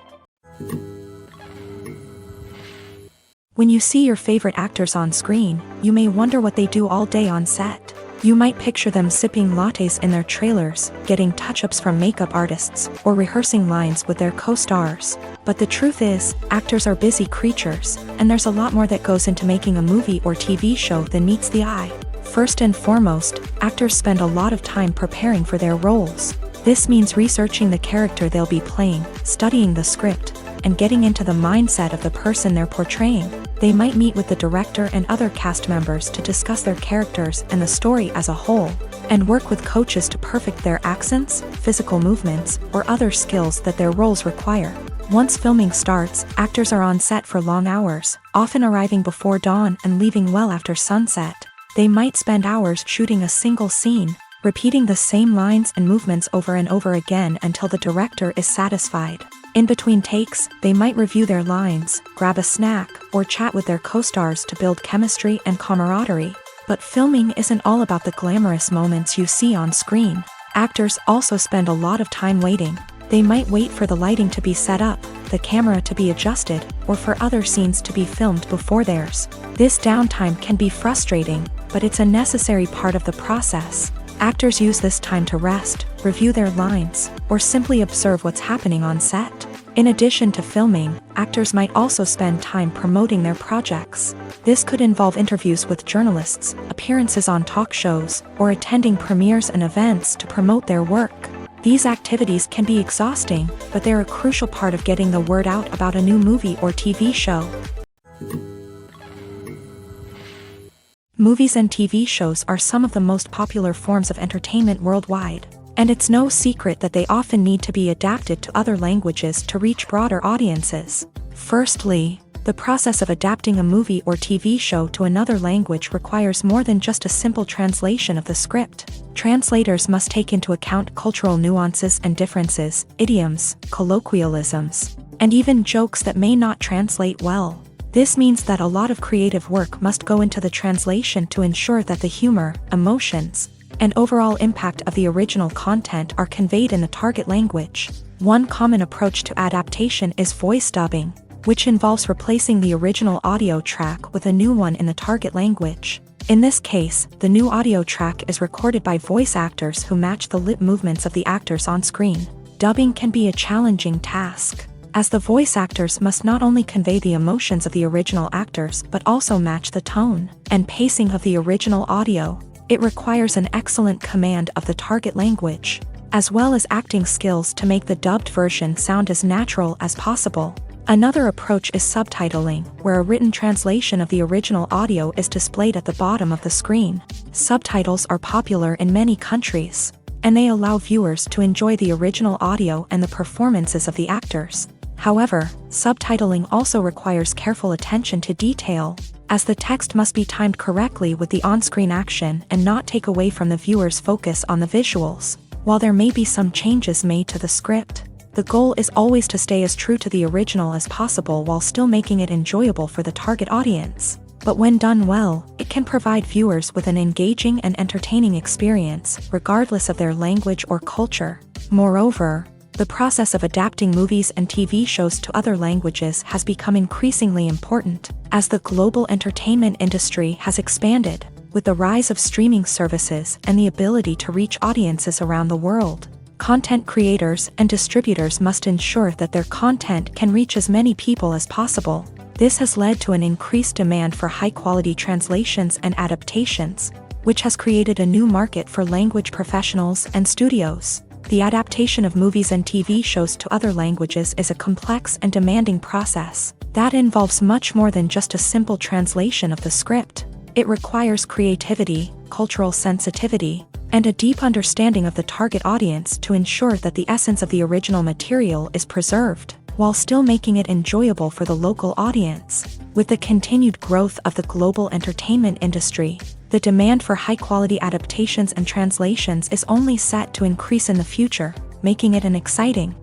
When you see your favorite actors on screen, you may wonder what they do all day on set. You might picture them sipping lattes in their trailers, getting touch-ups from makeup artists, or rehearsing lines with their co-stars. But the truth is, actors are busy creatures, and there's a lot more that goes into making a movie or TV show than meets the eye. First and foremost, actors spend a lot of time preparing for their roles. This means researching the character they'll be playing, studying the script, and getting into the mindset of the person they're portraying. They might meet with the director and other cast members to discuss their characters and the story as a whole, and work with coaches to perfect their accents, physical movements, or other skills that their roles require. Once filming starts, actors are on set for long hours, often arriving before dawn and leaving well after sunset. They might spend hours shooting a single scene, repeating the same lines and movements over and over again until the director is satisfied. In between takes, they might review their lines, grab a snack, or chat with their co-stars to build chemistry and camaraderie. But filming isn't all about the glamorous moments you see on screen. Actors also spend a lot of time waiting. They might wait for the lighting to be set up, the camera to be adjusted, or for other scenes to be filmed before theirs. This downtime can be frustrating, but it's a necessary part of the process. Actors use this time to rest, review their lines, or simply observe what's happening on set. In addition to filming, actors might also spend time promoting their projects. This could involve interviews with journalists, appearances on talk shows, or attending premieres and events to promote their work. These activities can be exhausting, but they're a crucial part of getting the word out about a new movie or TV show. Movies and TV shows are some of the most popular forms of entertainment worldwide, and it's no secret that they often need to be adapted to other languages to reach broader audiences. Firstly, the process of adapting a movie or TV show to another language requires more than just a simple translation of the script. Translators must take into account cultural nuances and differences, idioms, colloquialisms, and even jokes that may not translate well. This means that a lot of creative work must go into the translation to ensure that the humor, emotions, and overall impact of the original content are conveyed in the target language. One common approach to adaptation is voice dubbing, which involves replacing the original audio track with a new one in the target language. In this case, the new audio track is recorded by voice actors who match the lip movements of the actors on screen. Dubbing can be a challenging task, as the voice actors must not only convey the emotions of the original actors but also match the tone and pacing of the original audio. It requires an excellent command of the target language, as well as acting skills to make the dubbed version sound as natural as possible. Another approach is subtitling, where a written translation of the original audio is displayed at the bottom of the screen. Subtitles are popular in many countries, and they allow viewers to enjoy the original audio and the performances of the actors. However, subtitling also requires careful attention to detail, as the text must be timed correctly with the on-screen action and not take away from the viewer's focus on the visuals. While there may be some changes made to the script, the goal is always to stay as true to the original as possible while still making it enjoyable for the target audience. But when done well, it can provide viewers with an engaging and entertaining experience, regardless of their language or culture. Moreover, the process of adapting movies and TV shows to other languages has become increasingly important, as the global entertainment industry has expanded, with the rise of streaming services and the ability to reach audiences around the world. Content creators and distributors must ensure that their content can reach as many people as possible. This has led to an increased demand for high-quality translations and adaptations, which has created a new market for language professionals and studios. The adaptation of movies and TV shows to other languages is a complex and demanding process that involves much more than just a simple translation of the script. It requires creativity, cultural sensitivity, and a deep understanding of the target audience to ensure that the essence of the original material is preserved, while still making it enjoyable for the local audience. With the continued growth of the global entertainment industry, the demand for high-quality adaptations and translations is only set to increase in the future, making it an exciting.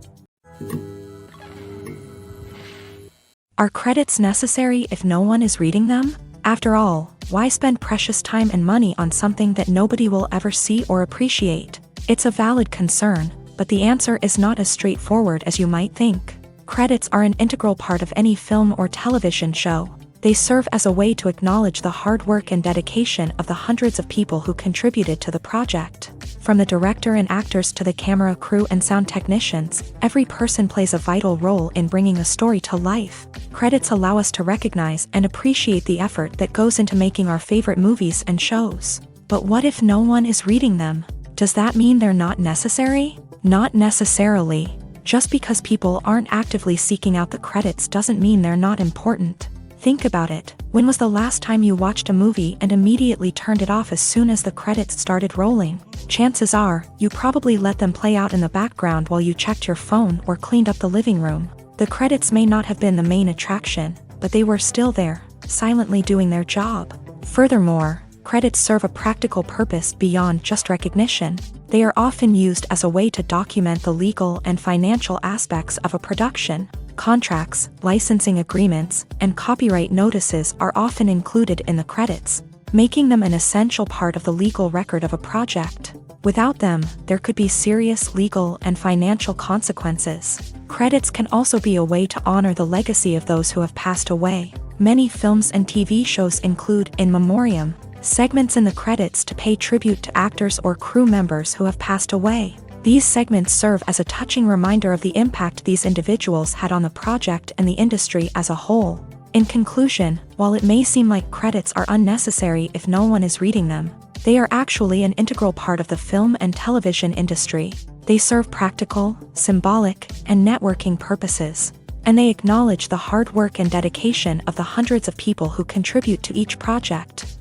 Are credits necessary if no one is reading them? After all, why spend precious time and money on something that nobody will ever see or appreciate? It's a valid concern, but the answer is not as straightforward as you might think. Credits are an integral part of any film or television show. They serve as a way to acknowledge the hard work and dedication of the hundreds of people who contributed to the project. From the director and actors to the camera crew and sound technicians, every person plays a vital role in bringing a story to life. Credits allow us to recognize and appreciate the effort that goes into making our favorite movies and shows. But what if no one is reading them? Does that mean they're not necessary? Not necessarily. Just because people aren't actively seeking out the credits doesn't mean they're not important. Think about it. When was the last time you watched a movie and immediately turned it off as soon as the credits started rolling? Chances are, you probably let them play out in the background while you checked your phone or cleaned up the living room. The credits may not have been the main attraction, but they were still there, silently doing their job. Furthermore, credits serve a practical purpose beyond just recognition. They are often used as a way to document the legal and financial aspects of a production. Contracts, licensing agreements, and copyright notices are often included in the credits, making them an essential part of the legal record of a project. Without them, there could be serious legal and financial consequences. Credits can also be a way to honor the legacy of those who have passed away. Many films and TV shows include in memoriam segments in the credits to pay tribute to actors or crew members who have passed away. These segments serve as a touching reminder of the impact these individuals had on the project and the industry as a whole. In conclusion, while it may seem like credits are unnecessary if no one is reading them, they are actually an integral part of the film and television industry. They serve practical, symbolic, and networking purposes, and they acknowledge the hard work and dedication of the hundreds of people who contribute to each project.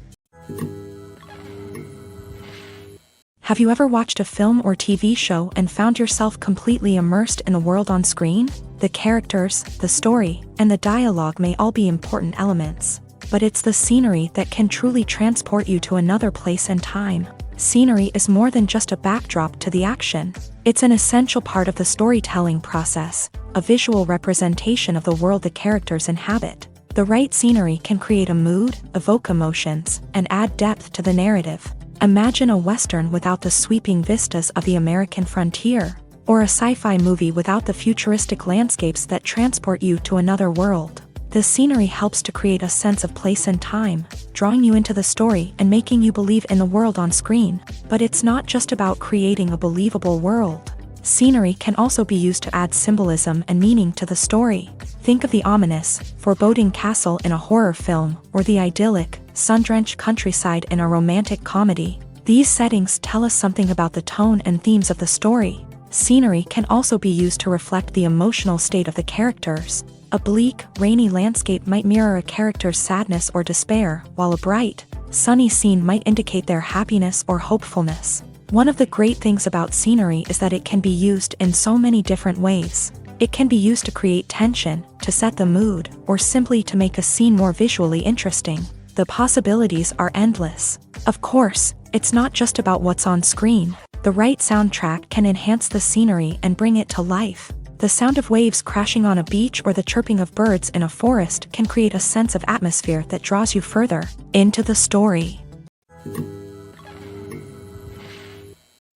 Have you ever watched a film or TV show and found yourself completely immersed in the world on screen? The characters, the story, and the dialogue may all be important elements, but it's the scenery that can truly transport you to another place and time. Scenery is more than just a backdrop to the action. It's an essential part of the storytelling process, a visual representation of the world the characters inhabit. The right scenery can create a mood, evoke emotions, and add depth to the narrative. Imagine a Western without the sweeping vistas of the American frontier, or a sci-fi movie without the futuristic landscapes that transport you to another world. The scenery helps to create a sense of place and time, drawing you into the story and making you believe in the world on screen. But it's not just about creating a believable world. Scenery can also be used to add symbolism and meaning to the story. Think of the ominous, foreboding castle in a horror film, or the idyllic, sun-drenched countryside in a romantic comedy. These settings tell us something about the tone and themes of the story. Scenery can also be used to reflect the emotional state of the characters. A bleak, rainy landscape might mirror a character's sadness or despair, while a bright, sunny scene might indicate their happiness or hopefulness. One of the great things about scenery is that it can be used in so many different ways. It can be used to create tension, to set the mood, or simply to make a scene more visually interesting. The possibilities are endless. Of course, it's not just about what's on screen. The right soundtrack can enhance the scenery and bring it to life. The sound of waves crashing on a beach or the chirping of birds in a forest can create a sense of atmosphere that draws you further into the story.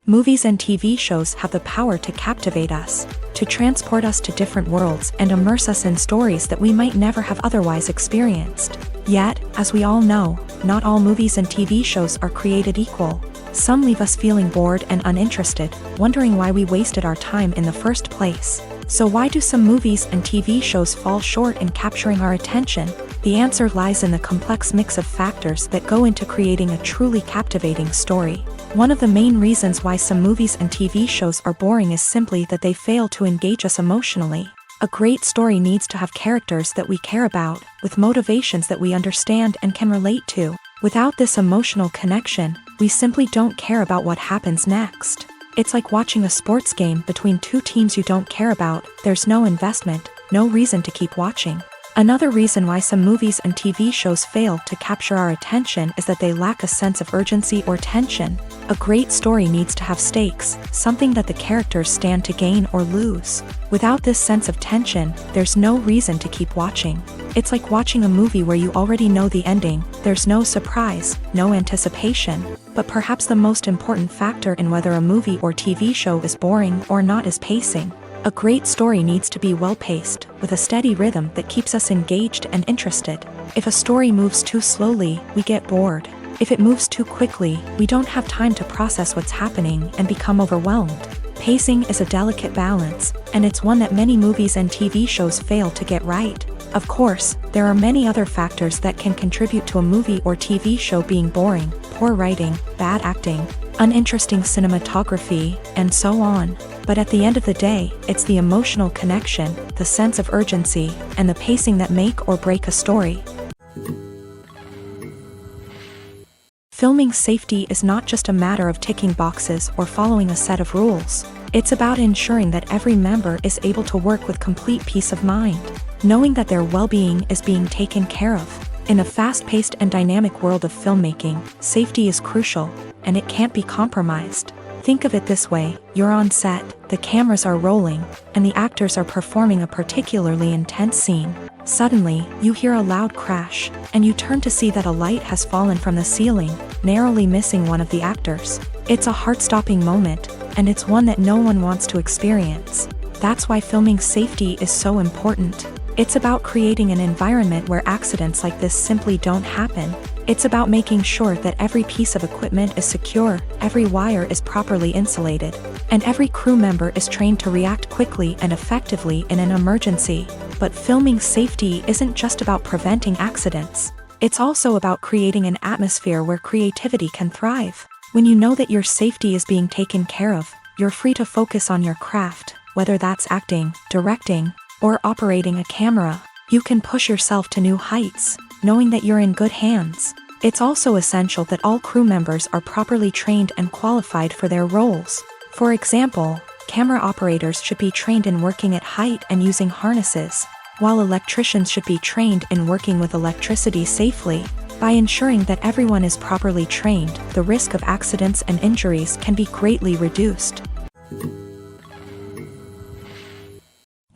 Movies and TV shows have the power to captivate us, to transport us to different worlds and immerse us in stories that we might never have otherwise experienced. Yet, as we all know, not all movies and TV shows are created equal. Some leave us feeling bored and uninterested, wondering why we wasted our time in the first place. So why do some movies and TV shows fall short in capturing our attention? The answer lies in the complex mix of factors that go into creating a truly captivating story. One of the main reasons why some movies and TV shows are boring is simply that they fail to engage us emotionally. A great story needs to have characters that we care about, with motivations that we understand and can relate to. Without this emotional connection, we simply don't care about what happens next. It's like watching a sports game between two teams you don't care about. There's no investment, no reason to keep watching. Another reason why some movies and TV shows fail to capture our attention is that they lack a sense of urgency or tension. A great story needs to have stakes, something that the characters stand to gain or lose. Without this sense of tension, there's no reason to keep watching. It's like watching a movie where you already know the ending. There's no surprise, no anticipation. But perhaps the most important factor in whether a movie or TV show is boring or not is pacing. A great story needs to be well-paced, with a steady rhythm that keeps us engaged and interested. If a story moves too slowly, we get bored. If it moves too quickly, we don't have time to process what's happening and become overwhelmed. Pacing is a delicate balance, and it's one that many movies and TV shows fail to get right. Of course, there are many other factors that can contribute to a movie or TV show being boring: poor writing, bad acting, uninteresting cinematography, and so on. But at the end of the day, it's the emotional connection, the sense of urgency, and the pacing that make or break a story. Filming safety is not just a matter of ticking boxes or following a set of rules. It's about ensuring that every member is able to work with complete peace of mind, knowing that their well-being is being taken care of. In a fast-paced and dynamic world of filmmaking, safety is crucial, and it can't be compromised. Think of it this way: you're on set, the cameras are rolling, and the actors are performing a particularly intense scene. Suddenly, you hear a loud crash, and you turn to see that a light has fallen from the ceiling, narrowly missing one of the actors. It's a heart-stopping moment, and it's one that no one wants to experience. That's why filming safety is so important. It's about creating an environment where accidents like this simply don't happen. It's about making sure that every piece of equipment is secure, every wire is properly insulated, and every crew member is trained to react quickly and effectively in an emergency. But filming safety isn't just about preventing accidents. It's also about creating an atmosphere where creativity can thrive. When you know that your safety is being taken care of, you're free to focus on your craft, whether that's acting, directing, or operating a camera. You can push yourself to new heights, knowing that you're in good hands. It's also essential that all crew members are properly trained and qualified for their roles. For example, camera operators should be trained in working at height and using harnesses, while electricians should be trained in working with electricity safely. By ensuring that everyone is properly trained, the risk of accidents and injuries can be greatly reduced.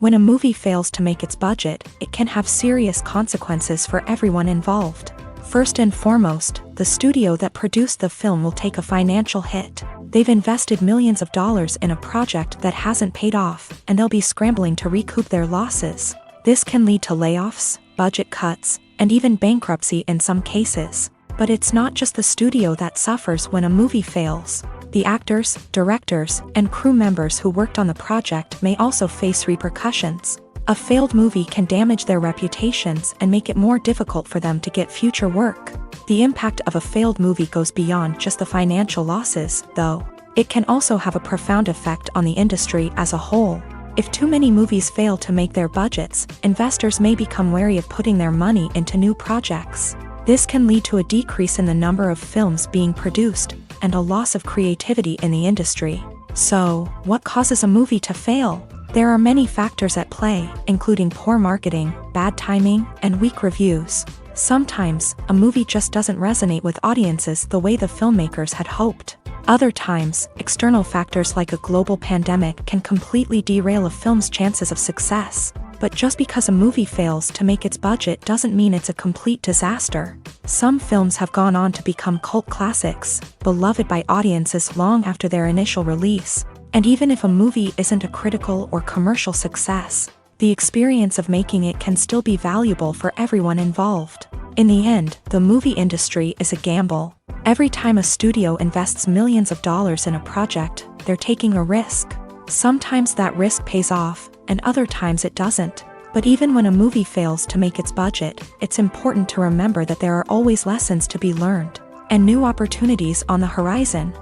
When a movie fails to make its budget, it can have serious consequences for everyone involved. First and foremost, the studio that produced the film will take a financial hit. They've invested millions of dollars in a project that hasn't paid off, and they'll be scrambling to recoup their losses. This can lead to layoffs, budget cuts, and even bankruptcy in some cases. But it's not just the studio that suffers when a movie fails. The actors, directors, and crew members who worked on the project may also face repercussions. A failed movie can damage their reputations and make it more difficult for them to get future work. The impact of a failed movie goes beyond just the financial losses, though. It can also have a profound effect on the industry as a whole. If too many movies fail to make their budgets, investors may become wary of putting their money into new projects. This can lead to a decrease in the number of films being produced, and a loss of creativity in the industry. So, what causes a movie to fail? There are many factors at play, including poor marketing, bad timing, and weak reviews. Sometimes, a movie just doesn't resonate with audiences the way the filmmakers had hoped. Other times, external factors like a global pandemic can completely derail a film's chances of success. But just because a movie fails to make its budget doesn't mean it's a complete disaster. Some films have gone on to become cult classics, beloved by audiences long after their initial release. And even if a movie isn't a critical or commercial success, the experience of making it can still be valuable for everyone involved. In the end, the movie industry is a gamble. Every time a studio invests millions of dollars in a project, they're taking a risk. Sometimes that risk pays off, and other times it doesn't. But even when a movie fails to make its budget, it's important to remember that there are always lessons to be learned, and new opportunities on the horizon.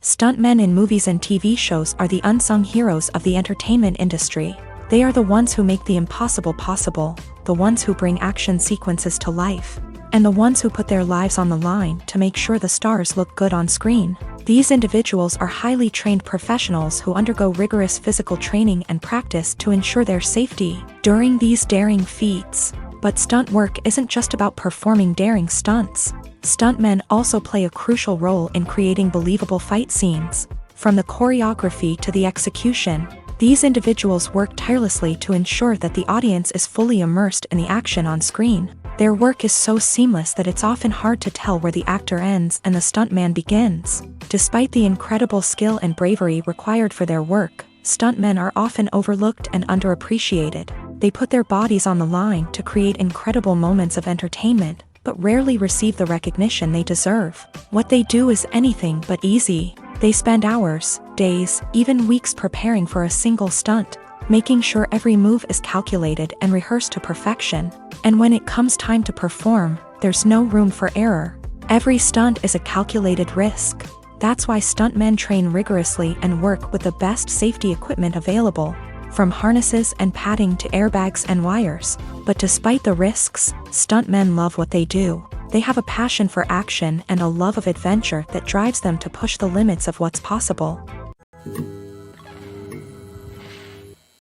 Stuntmen in movies and TV shows are the unsung heroes of the entertainment industry. They are the ones who make the impossible possible, the ones who bring action sequences to life, and the ones who put their lives on the line to make sure the stars look good on screen. These individuals are highly trained professionals who undergo rigorous physical training and practice to ensure their safety during these daring feats. But stunt work isn't just about performing daring stunts. Stuntmen also play a crucial role in creating believable fight scenes. From the choreography to the execution, these individuals work tirelessly to ensure that the audience is fully immersed in the action on screen. Their work is so seamless that it's often hard to tell where the actor ends and the stuntman begins. Despite the incredible skill and bravery required for their work, stuntmen are often overlooked and underappreciated. They put their bodies on the line to create incredible moments of entertainment, but rarely receive the recognition they deserve. What they do is anything but easy. They spend hours, days, even weeks preparing for a single stunt, making sure every move is calculated and rehearsed to perfection. And when it comes time to perform, there's no room for error. Every stunt is a calculated risk. That's why stuntmen train rigorously and work with the best safety equipment available, from harnesses and padding to airbags and wires. But despite the risks, stuntmen love what they do. They have a passion for action and a love of adventure that drives them to push the limits of what's possible.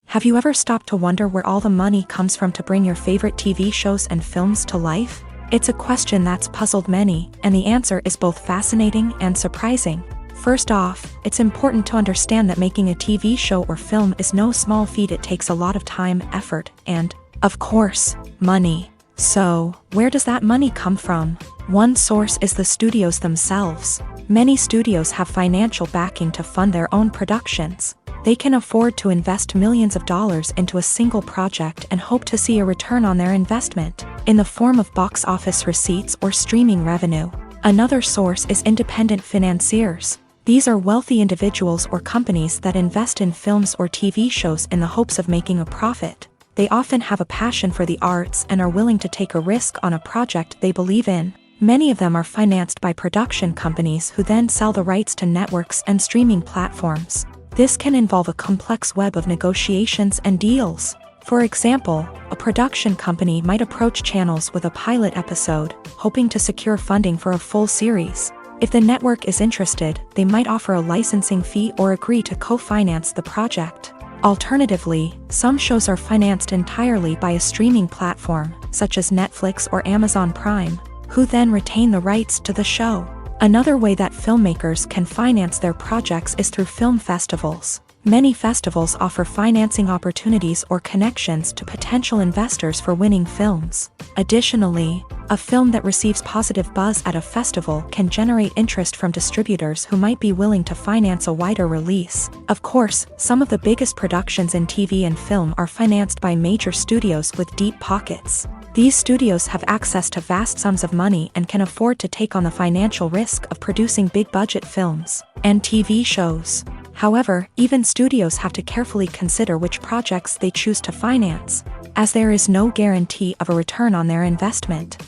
Have you ever stopped to wonder where all the money comes from to bring your favorite TV shows and films to life? It's a question that's puzzled many, and the answer is both fascinating and surprising. First off, it's important to understand that making a TV show or film is no small feat. It takes a lot of time, effort, and, of course, money. So, where does that money come from? One source is the studios themselves. Many studios have financial backing to fund their own productions. They can afford to invest millions of dollars into a single project and hope to see a return on their investment, in the form of box office receipts or streaming revenue. Another source is independent financiers. These are wealthy individuals or companies that invest in films or TV shows in the hopes of making a profit. They often have a passion for the arts and are willing to take a risk on a project they believe in. Many of them are financed by production companies who then sell the rights to networks and streaming platforms. This can involve a complex web of negotiations and deals. For example, a production company might approach channels with a pilot episode, hoping to secure funding for a full series. If the network is interested, they might offer a licensing fee or agree to co-finance the project. Alternatively, some shows are financed entirely by a streaming platform, such as Netflix or Amazon Prime, who then retain the rights to the show. Another way that filmmakers can finance their projects is through film festivals. Many festivals offer financing opportunities or connections to potential investors for winning films. Additionally, a film that receives positive buzz at a festival can generate interest from distributors who might be willing to finance a wider release. Of course, some of the biggest productions in TV and film are financed by major studios with deep pockets. These studios have access to vast sums of money and can afford to take on the financial risk of producing big-budget films and TV shows. However, even studios have to carefully consider which projects they choose to finance, as there is no guarantee of a return on their investment.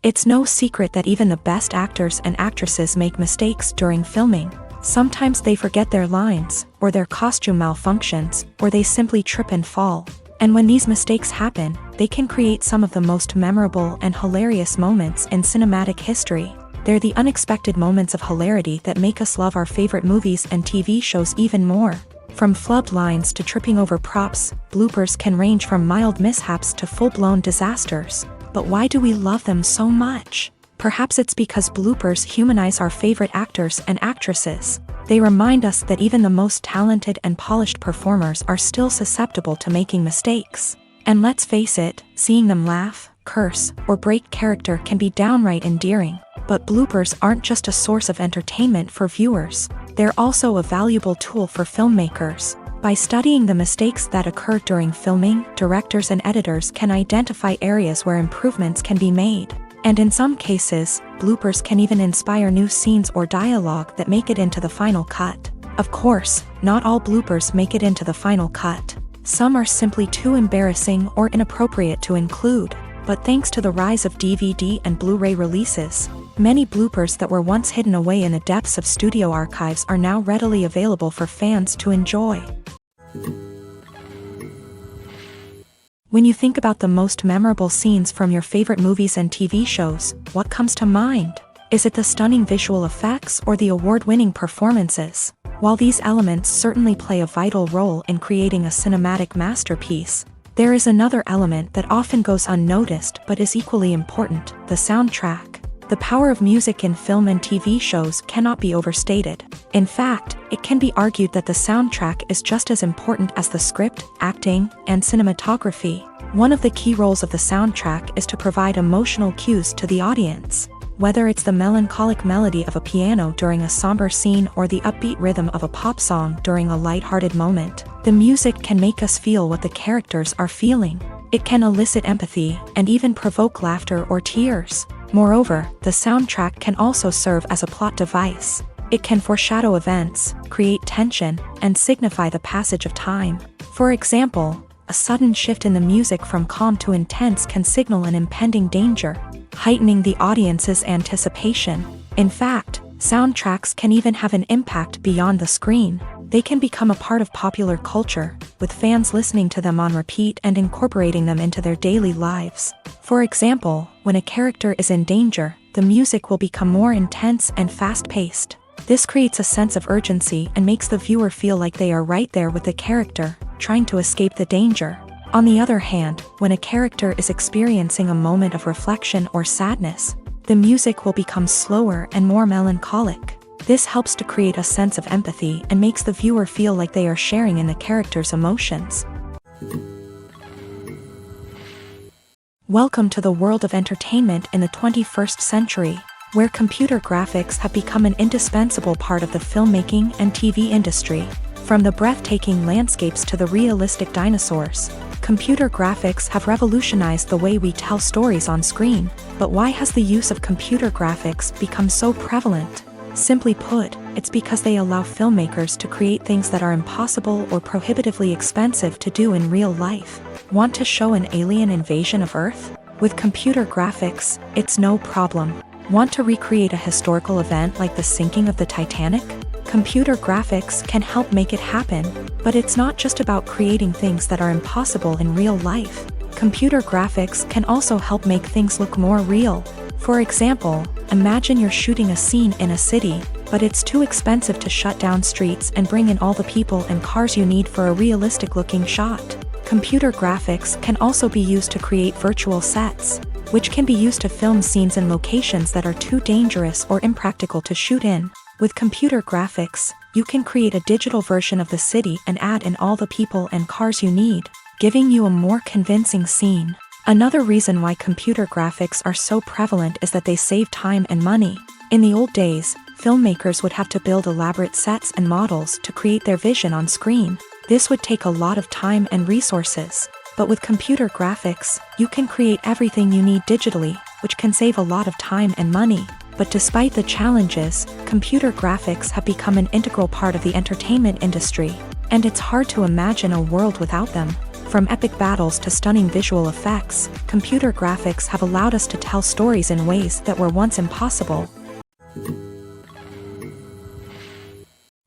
It's no secret that even the best actors and actresses make mistakes during filming. Sometimes they forget their lines, or their costume malfunctions, or they simply trip and fall. And when these mistakes happen, they can create some of the most memorable and hilarious moments in cinematic history. They're the unexpected moments of hilarity that make us love our favorite movies and TV shows even more. From flubbed lines to tripping over props, bloopers can range from mild mishaps to full-blown disasters. But why do we love them so much? Perhaps it's because bloopers humanize our favorite actors and actresses. They remind us that even the most talented and polished performers are still susceptible to making mistakes. And let's face it, seeing them laugh, curse, or break character can be downright endearing. But bloopers aren't just a source of entertainment for viewers. They're also a valuable tool for filmmakers. By studying the mistakes that occur during filming, directors and editors can identify areas where improvements can be made. And in some cases, bloopers can even inspire new scenes or dialogue that make it into the final cut. Of course, not all bloopers make it into the final cut. Some are simply too embarrassing or inappropriate to include. but thanks to the rise of DVD and Blu-ray releases, many bloopers that were once hidden away in the depths of studio archives are now readily available for fans to enjoy. When you think about the most memorable scenes from your favorite movies and TV shows, what comes to mind? Is it the stunning visual effects or the award-winning performances? While these elements certainly play a vital role in creating a cinematic masterpiece, there is another element that often goes unnoticed but is equally important: the soundtrack. The power of music in film and TV shows cannot be overstated. In fact, it can be argued that the soundtrack is just as important as the script, acting, and cinematography. One of the key roles of the soundtrack is to provide emotional cues to the audience. Whether it's the melancholic melody of a piano during a somber scene or the upbeat rhythm of a pop song during a light-hearted moment, the music can make us feel what the characters are feeling. It can elicit empathy and even provoke laughter or tears. Moreover, the soundtrack can also serve as a plot device. It can foreshadow events, create tension, and signify the passage of time. For example, a sudden shift in the music from calm to intense can signal an impending danger, heightening the audience's anticipation. In fact, soundtracks can even have an impact beyond the screen. They can become a part of popular culture, with fans listening to them on repeat and incorporating them into their daily lives. For example, when a character is in danger, the music will become more intense and fast-paced. This creates a sense of urgency and makes the viewer feel like they are right there with the character, trying to escape the danger. On the other hand, when a character is experiencing a moment of reflection or sadness, the music will become slower and more melancholic. This helps to create a sense of empathy and makes the viewer feel like they are sharing in the character's emotions. Welcome to the world of entertainment in the 21st century, where computer graphics have become an indispensable part of the filmmaking and TV industry. From the breathtaking landscapes to the realistic dinosaurs, computer graphics have revolutionized the way we tell stories on screen. But why has the use of computer graphics become so prevalent? Simply put, it's because they allow filmmakers to create things that are impossible or prohibitively expensive to do in real life. Want to show an alien invasion of Earth? With computer graphics, it's no problem. Want to recreate a historical event like the sinking of the Titanic? Computer graphics can help make it happen. But it's not just about creating things that are impossible in real life. Computer graphics can also help make things look more real. For example, imagine you're shooting a scene in a city, but it's too expensive to shut down streets and bring in all the people and cars you need for a realistic-looking shot. Computer graphics can also be used to create virtual sets, which can be used to film scenes in locations that are too dangerous or impractical to shoot in. With computer graphics, you can create a digital version of the city and add in all the people and cars you need, giving you a more convincing scene. Another reason why computer graphics are so prevalent is that they save time and money. In the old days, filmmakers would have to build elaborate sets and models to create their vision on screen. This would take a lot of time and resources. But with computer graphics, you can create everything you need digitally, which can save a lot of time and money. But despite the challenges, computer graphics have become an integral part of the entertainment industry, and it's hard to imagine a world without them. From epic battles to stunning visual effects, computer graphics have allowed us to tell stories in ways that were once impossible.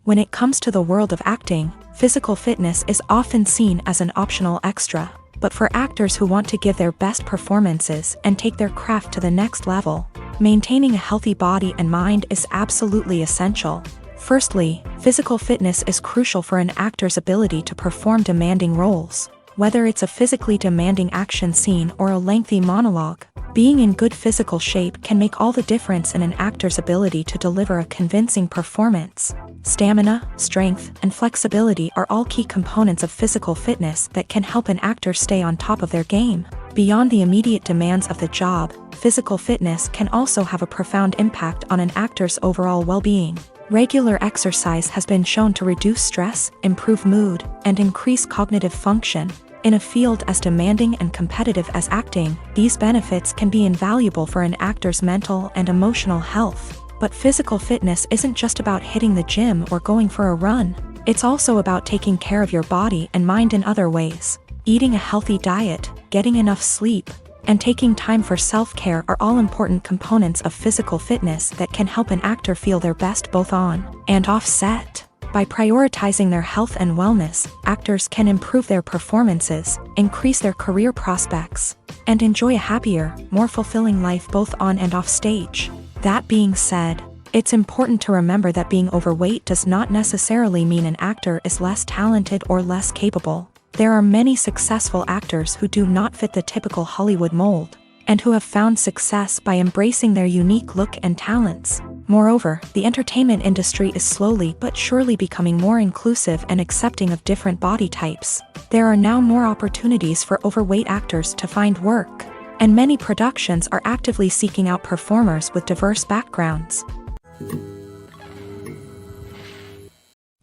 When it comes to the world of acting, physical fitness is often seen as an optional extra. But for actors who want to give their best performances and take their craft to the next level, maintaining a healthy body and mind is absolutely essential. Firstly, physical fitness is crucial for an actor's ability to perform demanding roles. Whether it's a physically demanding action scene or a lengthy monologue, being in good physical shape can make all the difference in an actor's ability to deliver a convincing performance. Stamina, strength, and flexibility are all key components of physical fitness that can help an actor stay on top of their game. Beyond the immediate demands of the job, physical fitness can also have a profound impact on an actor's overall well-being. Regular exercise has been shown to reduce stress, improve mood, and increase cognitive function. In a field as demanding and competitive as acting, these benefits can be invaluable for an actor's mental and emotional health. But physical fitness isn't just about hitting the gym or going for a run. It's also about taking care of your body and mind in other ways. Eating a healthy diet, getting enough sleep, and taking time for self-care are all important components of physical fitness that can help an actor feel their best both on and off set. By prioritizing their health and wellness, actors can improve their performances, increase their career prospects, and enjoy a happier, more fulfilling life both on and off stage. That being said, it's important to remember that being overweight does not necessarily mean an actor is less talented or less capable. There are many successful actors who do not fit the typical Hollywood mold, and who have found success by embracing their unique look and talents. Moreover, the entertainment industry is slowly but surely becoming more inclusive and accepting of different body types. There are now more opportunities for overweight actors to find work, and many productions are actively seeking out performers with diverse backgrounds.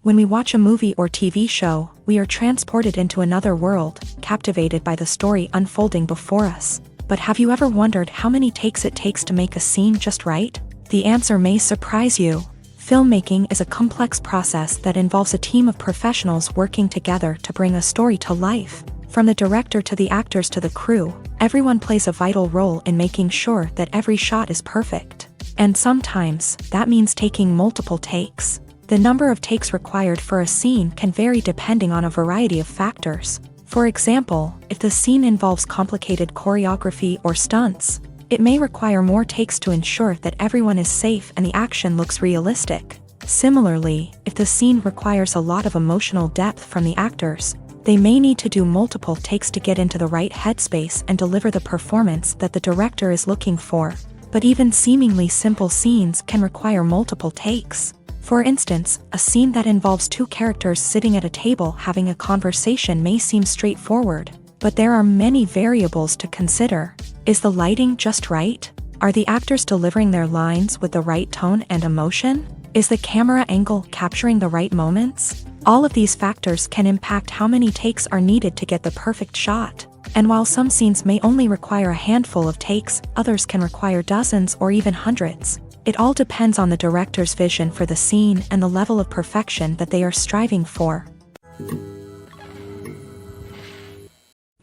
When we watch a movie or TV show, we are transported into another world, captivated by the story unfolding before us. But have you ever wondered how many takes it takes to make a scene just right? The answer may surprise you. Filmmaking is a complex process that involves a team of professionals working together to bring a story to life. From the director to the actors to the crew, everyone plays a vital role in making sure that every shot is perfect. And sometimes, that means taking multiple takes. The number of takes required for a scene can vary depending on a variety of factors. For example, if the scene involves complicated choreography or stunts, it may require more takes to ensure that everyone is safe and the action looks realistic. Similarly, if the scene requires a lot of emotional depth from the actors, they may need to do multiple takes to get into the right headspace and deliver the performance that the director is looking for. But even seemingly simple scenes can require multiple takes. For instance, a scene that involves two characters sitting at a table having a conversation may seem straightforward, but there are many variables to consider. Is the lighting just right? Are the actors delivering their lines with the right tone and emotion? Is the camera angle capturing the right moments? All of these factors can impact how many takes are needed to get the perfect shot. And while some scenes may only require a handful of takes, others can require dozens or even hundreds. It all depends on the director's vision for the scene and the level of perfection that they are striving for.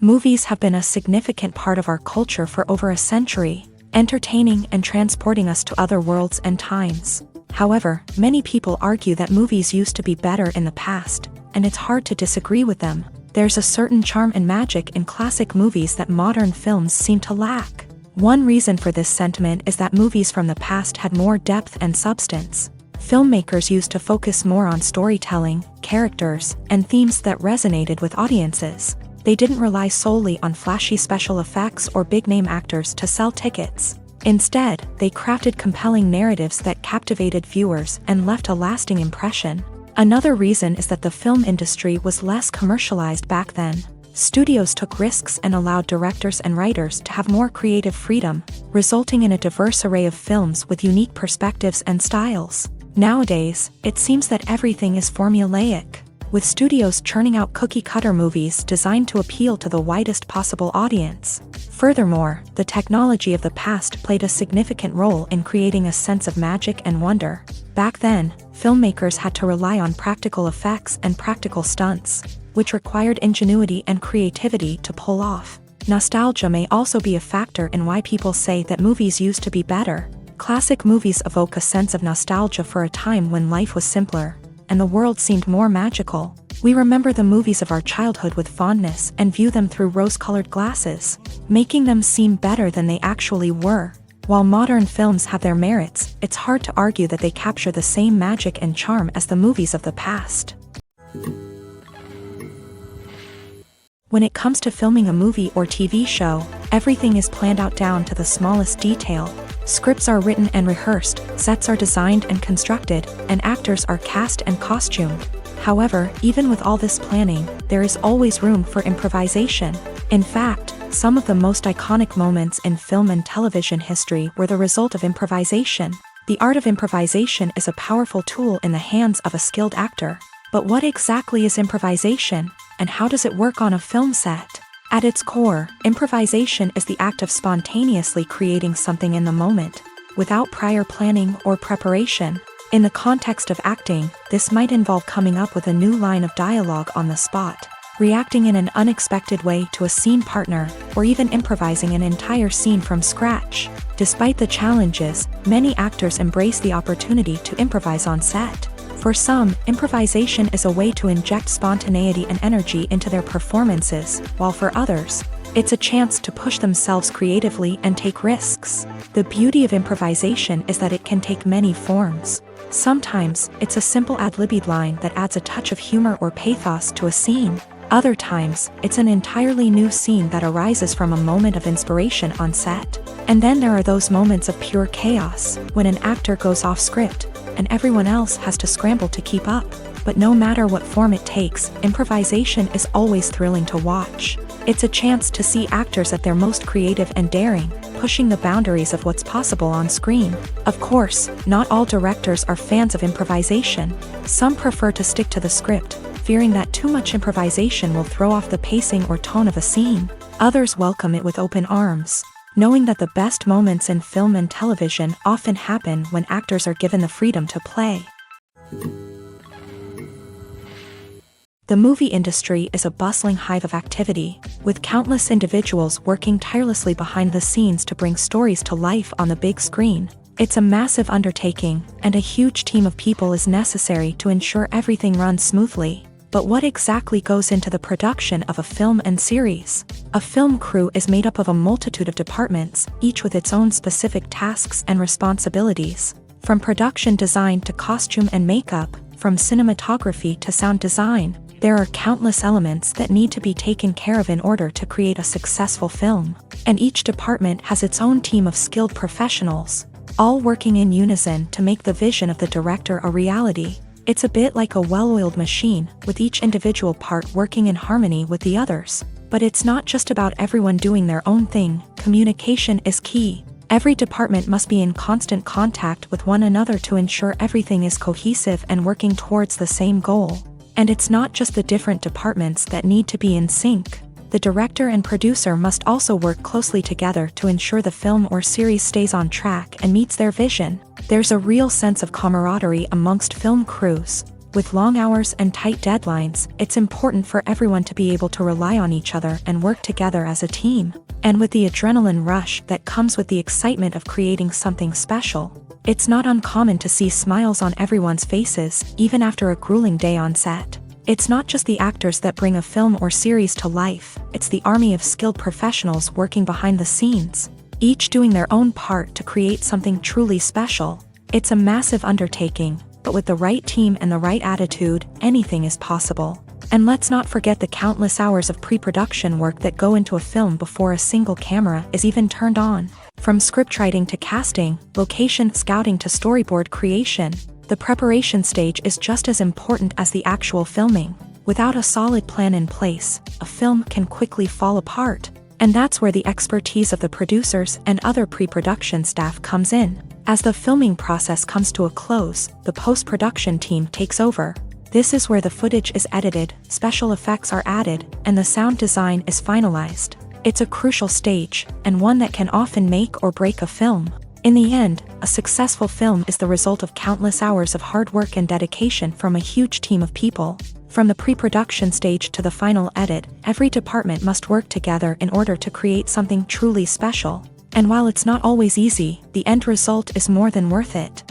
Movies have been a significant part of our culture for over a century, entertaining and transporting us to other worlds and times. However, many people argue that movies used to be better in the past, and it's hard to disagree with them. There's a certain charm and magic in classic movies that modern films seem to lack. One reason for this sentiment is that movies from the past had more depth and substance. Filmmakers used to focus more on storytelling, characters, and themes that resonated with audiences. They didn't rely solely on flashy special effects or big-name actors to sell tickets. Instead, they crafted compelling narratives that captivated viewers and left a lasting impression. Another reason is that the film industry was less commercialized back then. Studios took risks and allowed directors and writers to have more creative freedom, resulting in a diverse array of films with unique perspectives and styles. Nowadays, it seems that everything is formulaic, with studios churning out cookie-cutter movies designed to appeal to the widest possible audience. Furthermore, the technology of the past played a significant role in creating a sense of magic and wonder. Back then, filmmakers had to rely on practical effects and practical stunts, which required ingenuity and creativity to pull off. Nostalgia may also be a factor in why people say that movies used to be better. Classic movies evoke a sense of nostalgia for a time when life was simpler, and the world seemed more magical. We remember the movies of our childhood with fondness and view them through rose-colored glasses, making them seem better than they actually were. While modern films have their merits, it's hard to argue that they capture the same magic and charm as the movies of the past. When it comes to filming a movie or TV show, everything is planned out down to the smallest detail. Scripts are written and rehearsed, sets are designed and constructed, and actors are cast and costumed. However, even with all this planning, there is always room for improvisation. In fact, some of the most iconic moments in film and television history were the result of improvisation. The art of improvisation is a powerful tool in the hands of a skilled actor. But what exactly is improvisation, and how does it work on a film set? At its core, improvisation is the act of spontaneously creating something in the moment, without prior planning or preparation. In the context of acting, this might involve coming up with a new line of dialogue on the spot, reacting in an unexpected way to a scene partner, or even improvising an entire scene from scratch. Despite the challenges, many actors embrace the opportunity to improvise on set. For some, improvisation is a way to inject spontaneity and energy into their performances, while for others, it's a chance to push themselves creatively and take risks. The beauty of improvisation is that it can take many forms. Sometimes, it's a simple ad-libbed line that adds a touch of humor or pathos to a scene. Other times, it's an entirely new scene that arises from a moment of inspiration on set. And then there are those moments of pure chaos, when an actor goes off script, and everyone else has to scramble to keep up. But no matter what form it takes, improvisation is always thrilling to watch. It's a chance to see actors at their most creative and daring, pushing the boundaries of what's possible on screen. Of course, not all directors are fans of improvisation. Some prefer to stick to the script, fearing that too much improvisation will throw off the pacing or tone of a scene. Others welcome it with open arms, knowing that the best moments in film and television often happen when actors are given the freedom to play. The movie industry is a bustling hive of activity, with countless individuals working tirelessly behind the scenes to bring stories to life on the big screen. It's a massive undertaking, and a huge team of people is necessary to ensure everything runs smoothly. But what exactly goes into the production of a film and series? A film crew is made up of a multitude of departments, each with its own specific tasks and responsibilities. From production design to costume and makeup, from cinematography to sound design, there are countless elements that need to be taken care of in order to create a successful film. And each department has its own team of skilled professionals, all working in unison to make the vision of the director a reality. It's a bit like a well-oiled machine, with each individual part working in harmony with the others. But it's not just about everyone doing their own thing. Communication is key. Every department must be in constant contact with one another to ensure everything is cohesive and working towards the same goal. And it's not just the different departments that need to be in sync. The director and producer must also work closely together to ensure the film or series stays on track and meets their vision. There's a real sense of camaraderie amongst film crews. With long hours and tight deadlines, it's important for everyone to be able to rely on each other and work together as a team. And with the adrenaline rush that comes with the excitement of creating something special, it's not uncommon to see smiles on everyone's faces, even after a grueling day on set. It's not just the actors that bring a film or series to life, it's the army of skilled professionals working behind the scenes, each doing their own part to create something truly special. It's a massive undertaking, but with the right team and the right attitude, anything is possible. And let's not forget the countless hours of pre-production work that go into a film before a single camera is even turned on. From scriptwriting to casting, location scouting to storyboard creation, the preparation stage is just as important as the actual filming. Without a solid plan in place, a film can quickly fall apart. And that's where the expertise of the producers and other pre-production staff comes in. As the filming process comes to a close, the post-production team takes over. This is where the footage is edited, special effects are added, and the sound design is finalized. It's a crucial stage, and one that can often make or break a film. In the end, a successful film is the result of countless hours of hard work and dedication from a huge team of people. From the pre-production stage to the final edit, every department must work together in order to create something truly special. And while it's not always easy, the end result is more than worth it.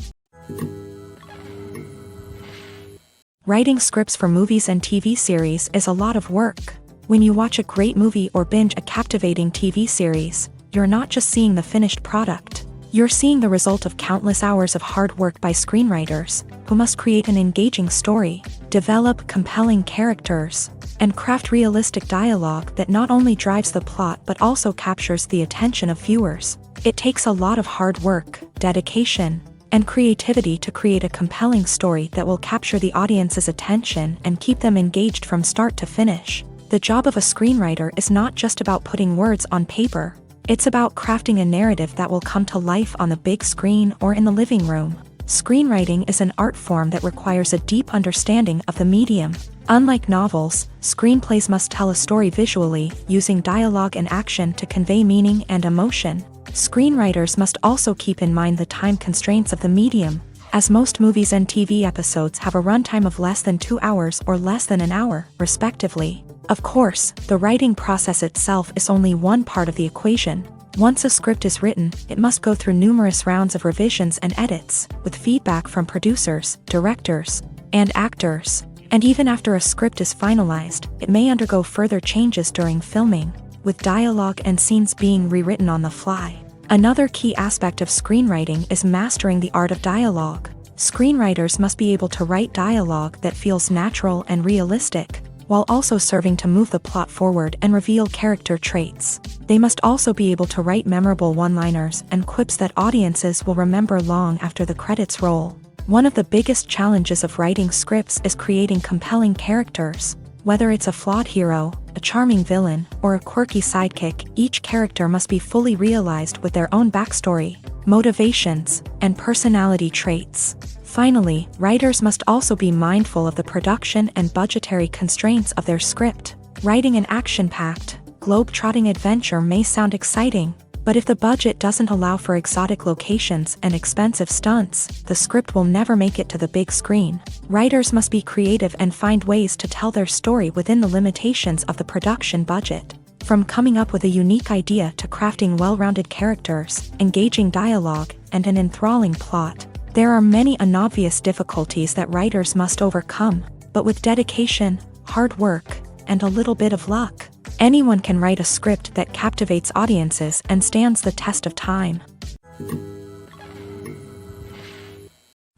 Writing scripts for movies and TV series is a lot of work. When you watch a great movie or binge a captivating TV series, you're not just seeing the finished product. You're seeing the result of countless hours of hard work by screenwriters, who must create an engaging story, develop compelling characters, and craft realistic dialogue that not only drives the plot but also captures the attention of viewers. It takes a lot of hard work, dedication, and creativity to create a compelling story that will capture the audience's attention and keep them engaged from start to finish. The job of a screenwriter is not just about putting words on paper. It's about crafting a narrative that will come to life on the big screen or in the living room. Screenwriting is an art form that requires a deep understanding of the medium. Unlike novels, screenplays must tell a story visually, using dialogue and action to convey meaning and emotion. Screenwriters must also keep in mind the time constraints of the medium, as most movies and TV episodes have a runtime of less than 2 hours or less than an hour, respectively. Of course, the writing process itself is only one part of the equation. Once a script is written, it must go through numerous rounds of revisions and edits, with feedback from producers, directors, and actors. And even after a script is finalized, it may undergo further changes during filming, with dialogue and scenes being rewritten on the fly. Another key aspect of screenwriting is mastering the art of dialogue. Screenwriters must be able to write dialogue that feels natural and realistic, while also serving to move the plot forward and reveal character traits. They must also be able to write memorable one-liners and quips that audiences will remember long after the credits roll. One of the biggest challenges of writing scripts is creating compelling characters. Whether it's a flawed hero, a charming villain, or a quirky sidekick, each character must be fully realized with their own backstory, motivations, and personality traits. Finally, writers must also be mindful of the production and budgetary constraints of their script. Writing an action-packed, globe-trotting adventure may sound exciting, but if the budget doesn't allow for exotic locations and expensive stunts, the script will never make it to the big screen. Writers must be creative and find ways to tell their story within the limitations of the production budget. From coming up with a unique idea to crafting well-rounded characters, engaging dialogue, and an enthralling plot, there are many unobvious difficulties that writers must overcome, but with dedication, hard work, and a little bit of luck, anyone can write a script that captivates audiences and stands the test of time.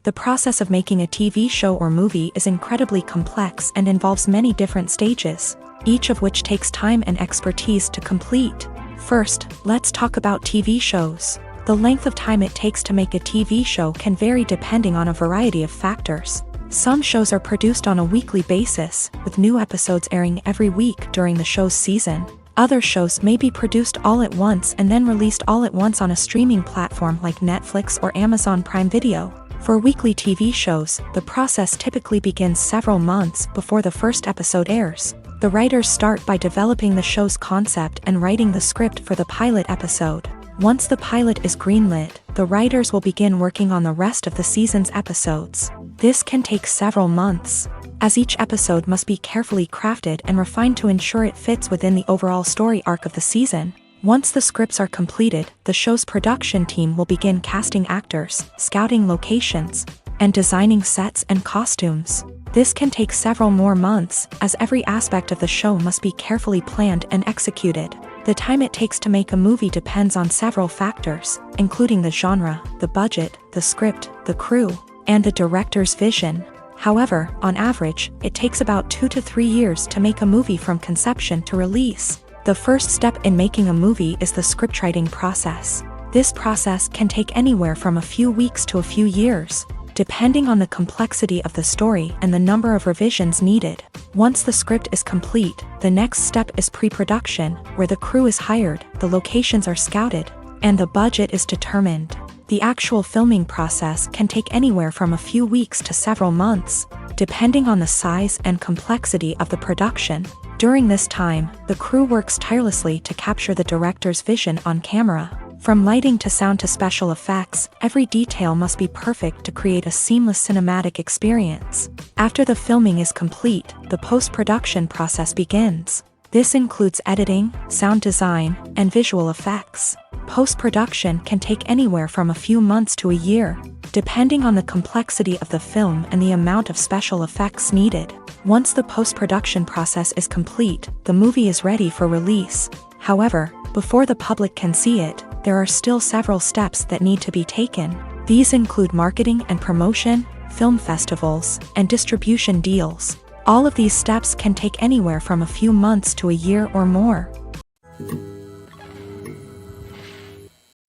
The process of making a TV show or movie is incredibly complex and involves many different stages, each of which takes time and expertise to complete. First, let's talk about TV shows. The length of time it takes to make a TV show can vary depending on a variety of factors. Some shows are produced on a weekly basis, with new episodes airing every week during the show's season. Other shows may be produced all at once and then released all at once on a streaming platform like Netflix or Amazon Prime Video. For weekly TV shows, the process typically begins several months before the first episode airs. The writers start by developing the show's concept and writing the script for the pilot episode. Once the pilot is greenlit, the writers will begin working on the rest of the season's episodes. This can take several months, as each episode must be carefully crafted and refined to ensure it fits within the overall story arc of the season. Once the scripts are completed, the show's production team will begin casting actors, scouting locations, and designing sets and costumes. This can take several more months, as every aspect of the show must be carefully planned and executed. The time it takes to make a movie depends on several factors, including the genre, the budget, the script, the crew, and the director's vision. However, on average, it takes about 2 to 3 years to make a movie from conception to release. The first step in making a movie is the scriptwriting process. This process can take anywhere from a few weeks to a few years, depending on the complexity of the story and the number of revisions needed. Once the script is complete, the next step is pre-production, where the crew is hired, the locations are scouted, and the budget is determined. The actual filming process can take anywhere from a few weeks to several months, depending on the size and complexity of the production. During this time, the crew works tirelessly to capture the director's vision on camera. From lighting to sound to special effects, every detail must be perfect to create a seamless cinematic experience. After the filming is complete, the post-production process begins. This includes editing, sound design, and visual effects. Post-production can take anywhere from a few months to a year, depending on the complexity of the film and the amount of special effects needed. Once the post-production process is complete, the movie is ready for release. However, before the public can see it, there are still several steps that need to be taken. These include marketing and promotion, film festivals, and distribution deals. All of these steps can take anywhere from a few months to a year or more.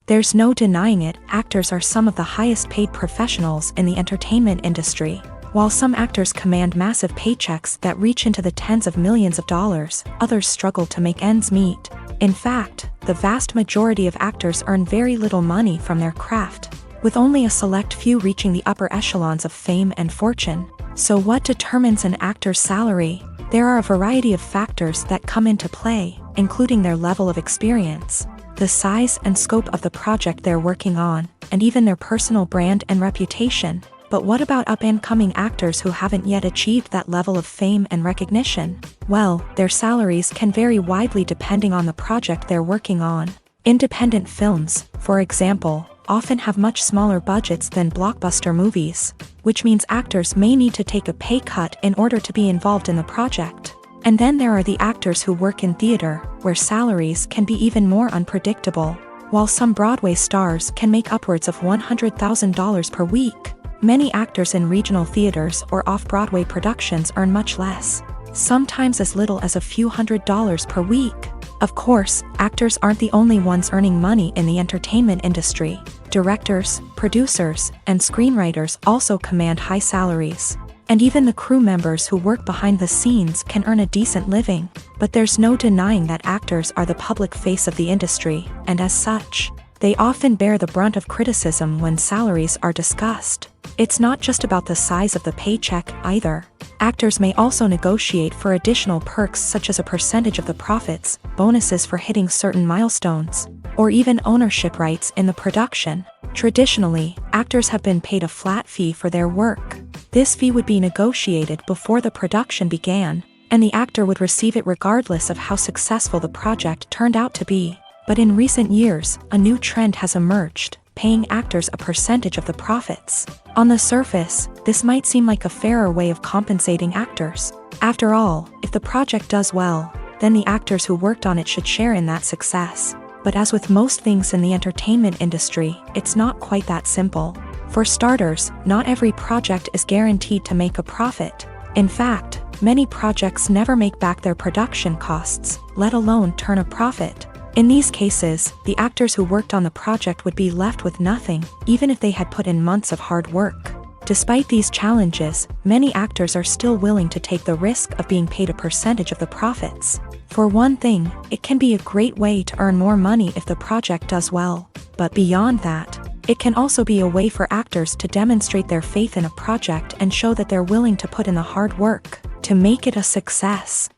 There's no denying it, actors are some of the highest paid professionals in the entertainment industry. While some actors command massive paychecks that reach into the tens of millions of dollars, others struggle to make ends meet. In fact, the vast majority of actors earn very little money from their craft, with only a select few reaching the upper echelons of fame and fortune. So what determines an actor's salary? There are a variety of factors that come into play, including their level of experience, the size and scope of the project they're working on, and even their personal brand and reputation. But what about up-and-coming actors who haven't yet achieved that level of fame and recognition? Well, their salaries can vary widely depending on the project they're working on. Independent films, for example, often have much smaller budgets than blockbuster movies, which means actors may need to take a pay cut in order to be involved in the project. And then there are the actors who work in theater, where salaries can be even more unpredictable. While some Broadway stars can make upwards of $100,000 per week, many actors in regional theaters or off-Broadway productions earn much less, sometimes as little as a few $100s per week. Of course, actors aren't the only ones earning money in the entertainment industry. Directors, producers, and screenwriters also command high salaries. And even the crew members who work behind the scenes can earn a decent living. But there's no denying that actors are the public face of the industry, and as such, they often bear the brunt of criticism when salaries are discussed. It's not just about the size of the paycheck, either. Actors may also negotiate for additional perks such as a percentage of the profits, bonuses for hitting certain milestones, or even ownership rights in the production. Traditionally, actors have been paid a flat fee for their work. This fee would be negotiated before the production began, and the actor would receive it regardless of how successful the project turned out to be. But in recent years, a new trend has emerged, paying actors a percentage of the profits. On the surface, this might seem like a fairer way of compensating actors. After all, if the project does well, then the actors who worked on it should share in that success. But as with most things in the entertainment industry, it's not quite that simple. For starters, not every project is guaranteed to make a profit. In fact, many projects never make back their production costs, let alone turn a profit. In these cases, the actors who worked on the project would be left with nothing, even if they had put in months of hard work. Despite these challenges, many actors are still willing to take the risk of being paid a percentage of the profits. For one thing, it can be a great way to earn more money if the project does well. But beyond that, it can also be a way for actors to demonstrate their faith in a project and show that they're willing to put in the hard work to make it a success.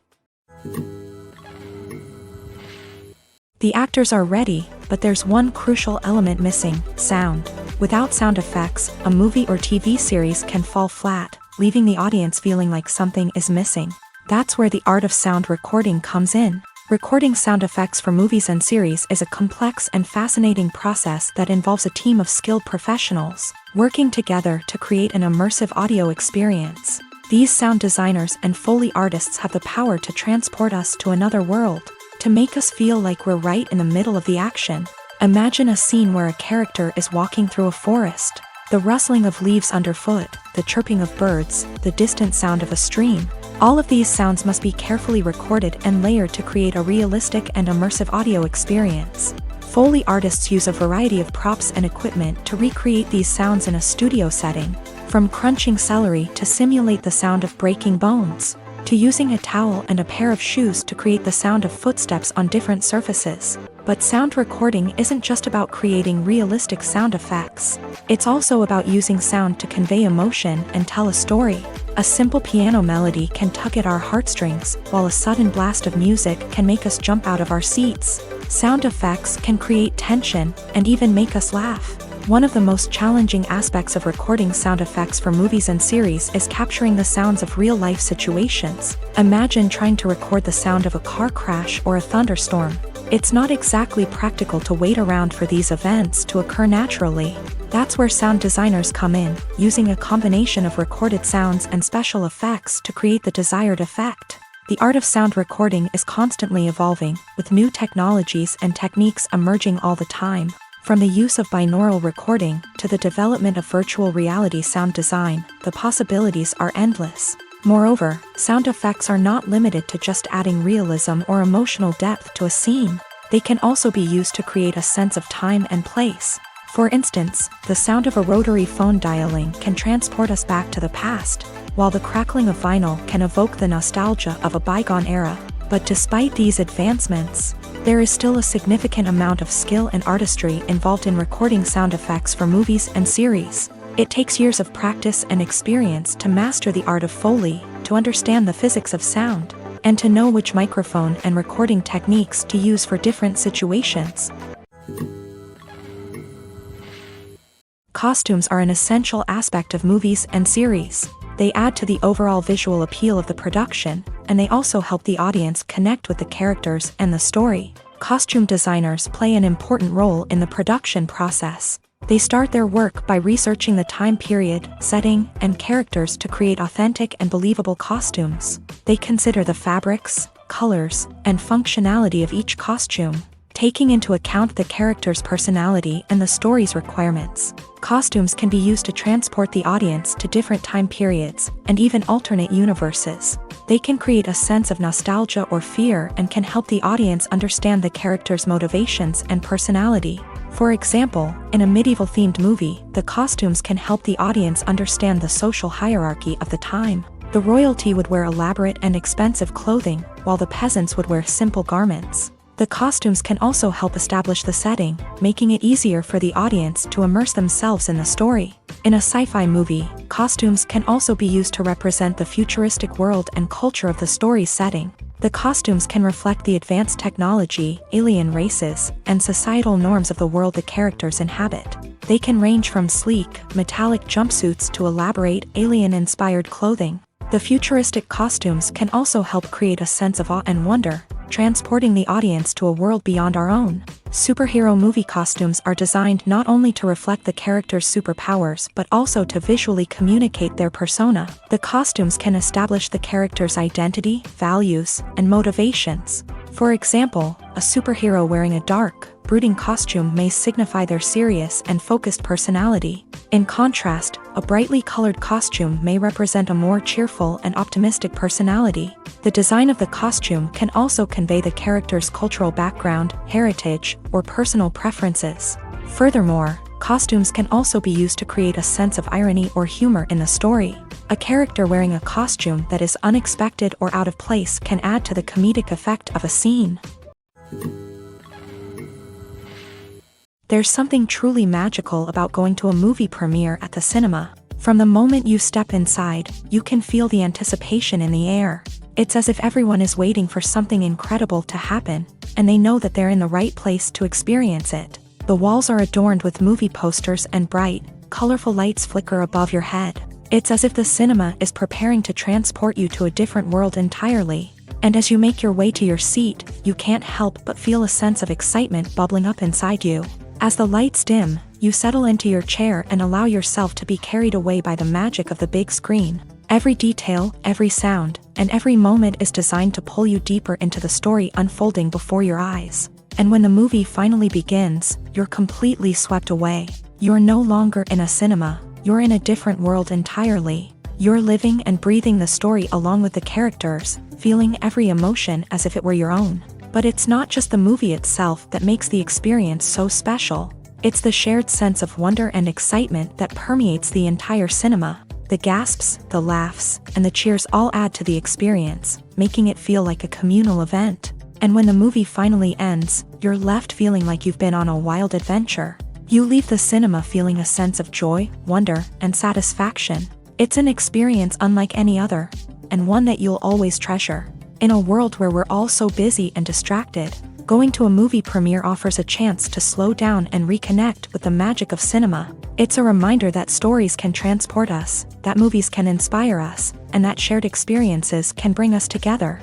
The actors are ready, but there's one crucial element missing: sound. Without sound effects, a movie or TV series can fall flat, leaving the audience feeling like something is missing. That's where the art of sound recording comes in. Recording sound effects for movies and series is a complex and fascinating process that involves a team of skilled professionals working together to create an immersive audio experience. These sound designers and Foley artists have the power to transport us to another world, to make us feel like we're right in the middle of the action. Imagine a scene where a character is walking through a forest. The rustling of leaves underfoot, the chirping of birds, the distant sound of a stream. All of these sounds must be carefully recorded and layered to create a realistic and immersive audio experience. Foley artists use a variety of props and equipment to recreate these sounds in a studio setting, from crunching celery to simulate the sound of breaking bones, to using a towel and a pair of shoes to create the sound of footsteps on different surfaces. But sound recording isn't just about creating realistic sound effects. It's also about using sound to convey emotion and tell a story. A simple piano melody can tug at our heartstrings, while a sudden blast of music can make us jump out of our seats. Sound effects can create tension and even make us laugh. One of the most challenging aspects of recording sound effects for movies and series is capturing the sounds of real-life situations. Imagine trying to record the sound of a car crash or a thunderstorm. It's not exactly practical to wait around for these events to occur naturally. That's where sound designers come in, using a combination of recorded sounds and special effects to create the desired effect. The art of sound recording is constantly evolving, with new technologies and techniques emerging all the time. From the use of binaural recording to the development of virtual reality sound design, the possibilities are endless. Moreover, sound effects are not limited to just adding realism or emotional depth to a scene. They can also be used to create a sense of time and place. For instance, the sound of a rotary phone dialing can transport us back to the past, while the crackling of vinyl can evoke the nostalgia of a bygone era. But despite these advancements, there is still a significant amount of skill and artistry involved in recording sound effects for movies and series. It takes years of practice and experience to master the art of Foley, to understand the physics of sound, and to know which microphone and recording techniques to use for different situations. Costumes are an essential aspect of movies and series. They add to the overall visual appeal of the production, and they also help the audience connect with the characters and the story. Costume designers play an important role in the production process. They start their work by researching the time period, setting, and characters to create authentic and believable costumes. They consider the fabrics, colors, and functionality of each costume, taking into account the character's personality and the story's requirements. Costumes can be used to transport the audience to different time periods and even alternate universes. They can create a sense of nostalgia or fear and can help the audience understand the character's motivations and personality. For example, in a medieval-themed movie, the costumes can help the audience understand the social hierarchy of the time. The royalty would wear elaborate and expensive clothing, while the peasants would wear simple garments. The costumes can also help establish the setting, making it easier for the audience to immerse themselves in the story. In a sci-fi movie, costumes can also be used to represent the futuristic world and culture of the story's setting. The costumes can reflect the advanced technology, alien races, and societal norms of the world the characters inhabit. They can range from sleek, metallic jumpsuits to elaborate, alien-inspired clothing. The futuristic costumes can also help create a sense of awe and wonder, transporting the audience to a world beyond our own. Superhero movie costumes are designed not only to reflect the character's superpowers but also to visually communicate their persona. The costumes can establish the character's identity, values, and motivations. For example, a superhero wearing a dark, brooding costume may signify their serious and focused personality. In contrast, a brightly colored costume may represent a more cheerful and optimistic personality. The design of the costume can also convey the character's cultural background, heritage, or personal preferences. Furthermore, costumes can also be used to create a sense of irony or humor in the story. A character wearing a costume that is unexpected or out of place can add to the comedic effect of a scene. There's something truly magical about going to a movie premiere at the cinema. From the moment you step inside, you can feel the anticipation in the air. It's as if everyone is waiting for something incredible to happen, and they know that they're in the right place to experience it. The walls are adorned with movie posters and bright, colorful lights flicker above your head. It's as if the cinema is preparing to transport you to a different world entirely. And as you make your way to your seat, you can't help but feel a sense of excitement bubbling up inside you. As the lights dim, you settle into your chair and allow yourself to be carried away by the magic of the big screen. Every detail, every sound, and every moment is designed to pull you deeper into the story unfolding before your eyes. And when the movie finally begins, you're completely swept away. You're no longer in a cinema, you're in a different world entirely. You're living and breathing the story along with the characters, feeling every emotion as if it were your own. But it's not just the movie itself that makes the experience so special. It's the shared sense of wonder and excitement that permeates the entire cinema. The gasps, the laughs, and the cheers all add to the experience, making it feel like a communal event. And when the movie finally ends, you're left feeling like you've been on a wild adventure. You leave the cinema feeling a sense of joy, wonder, and satisfaction. It's an experience unlike any other, and one that you'll always treasure. In a world where we're all so busy and distracted, going to a movie premiere offers a chance to slow down and reconnect with the magic of cinema. It's a reminder that stories can transport us, that movies can inspire us, and that shared experiences can bring us together.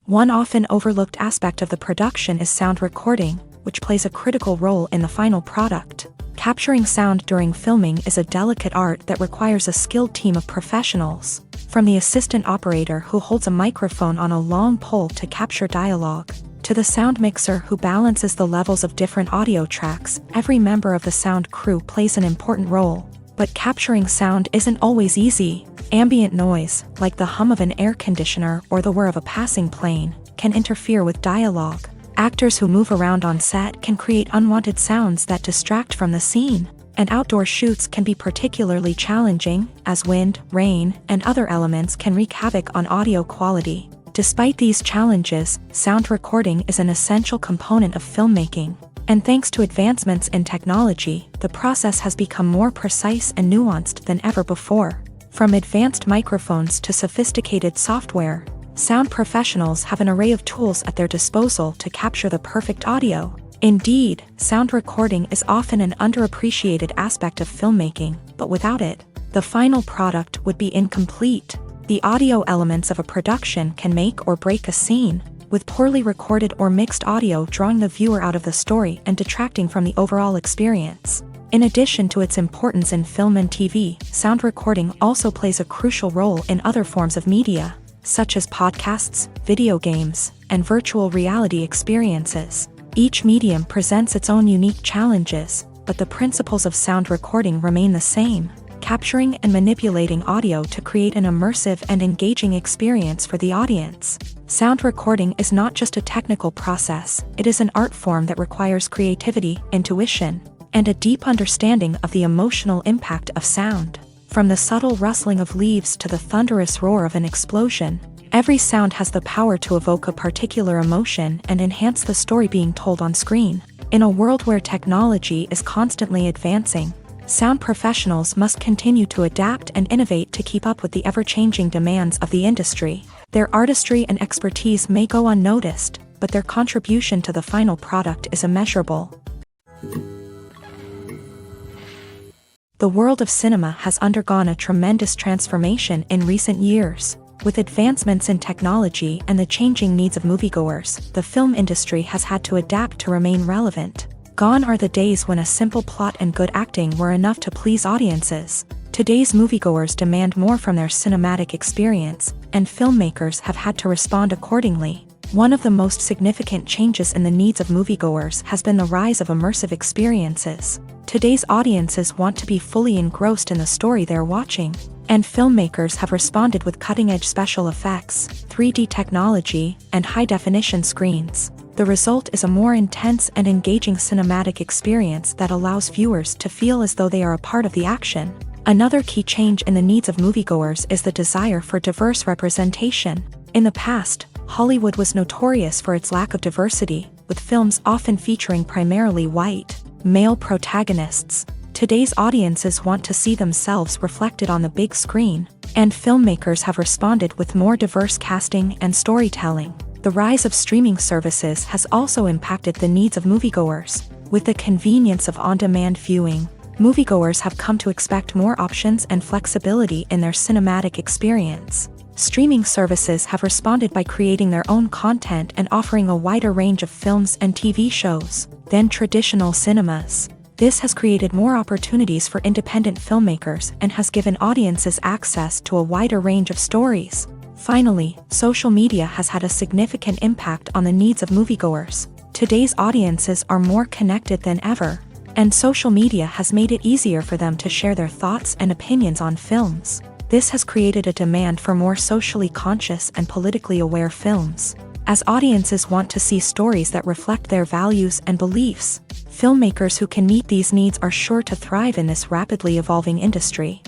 One often overlooked aspect of the production is sound recording, which plays a critical role in the final product. Capturing sound during filming is a delicate art that requires a skilled team of professionals. From the assistant operator who holds a microphone on a long pole to capture dialogue, to the sound mixer who balances the levels of different audio tracks, every member of the sound crew plays an important role. But capturing sound isn't always easy. Ambient noise, like the hum of an air conditioner or the whir of a passing plane, can interfere with dialogue. Actors who move around on set can create unwanted sounds that distract from the scene. And outdoor shoots can be particularly challenging, as wind, rain, and other elements can wreak havoc on audio quality. Despite these challenges, sound recording is an essential component of filmmaking. And thanks to advancements in technology, the process has become more precise and nuanced than ever before. From advanced microphones to sophisticated software, sound professionals have an array of tools at their disposal to capture the perfect audio. Indeed, sound recording is often an underappreciated aspect of filmmaking, but without it, the final product would be incomplete. The audio elements of a production can make or break a scene, with poorly recorded or mixed audio drawing the viewer out of the story and detracting from the overall experience. In addition to its importance in film and TV, sound recording also plays a crucial role in other forms of media, such as podcasts, video games, and virtual reality experiences. Each medium presents its own unique challenges, but the principles of sound recording remain the same, capturing and manipulating audio to create an immersive and engaging experience for the audience. Sound recording is not just a technical process, it is an art form that requires creativity, intuition, and a deep understanding of the emotional impact of sound. From the subtle rustling of leaves to the thunderous roar of an explosion, every sound has the power to evoke a particular emotion and enhance the story being told on screen. In a world where technology is constantly advancing, sound professionals must continue to adapt and innovate to keep up with the ever-changing demands of the industry. Their artistry and expertise may go unnoticed, but their contribution to the final product is immeasurable. The world of cinema has undergone a tremendous transformation in recent years. With advancements in technology and the changing needs of moviegoers, the film industry has had to adapt to remain relevant. Gone are the days when a simple plot and good acting were enough to please audiences. Today's moviegoers demand more from their cinematic experience, and filmmakers have had to respond accordingly. One of the most significant changes in the needs of moviegoers has been the rise of immersive experiences. Today's audiences want to be fully engrossed in the story they're watching, and filmmakers have responded with cutting-edge special effects, 3D technology, and high-definition screens. The result is a more intense and engaging cinematic experience that allows viewers to feel as though they are a part of the action. Another key change in the needs of moviegoers is the desire for diverse representation. In the past, Hollywood was notorious for its lack of diversity, with films often featuring primarily white, male protagonists. Today's audiences want to see themselves reflected on the big screen, and filmmakers have responded with more diverse casting and storytelling. The rise of streaming services has also impacted the needs of moviegoers. With the convenience of on-demand viewing, moviegoers have come to expect more options and flexibility in their cinematic experience. Streaming services have responded by creating their own content and offering a wider range of films and TV shows than traditional cinemas. This has created more opportunities for independent filmmakers and has given audiences access to a wider range of stories. Finally, social media has had a significant impact on the needs of moviegoers. Today's audiences are more connected than ever, and social media has made it easier for them to share their thoughts and opinions on films. This has created a demand for more socially conscious and politically aware films. As audiences want to see stories that reflect their values and beliefs, filmmakers who can meet these needs are sure to thrive in this rapidly evolving industry.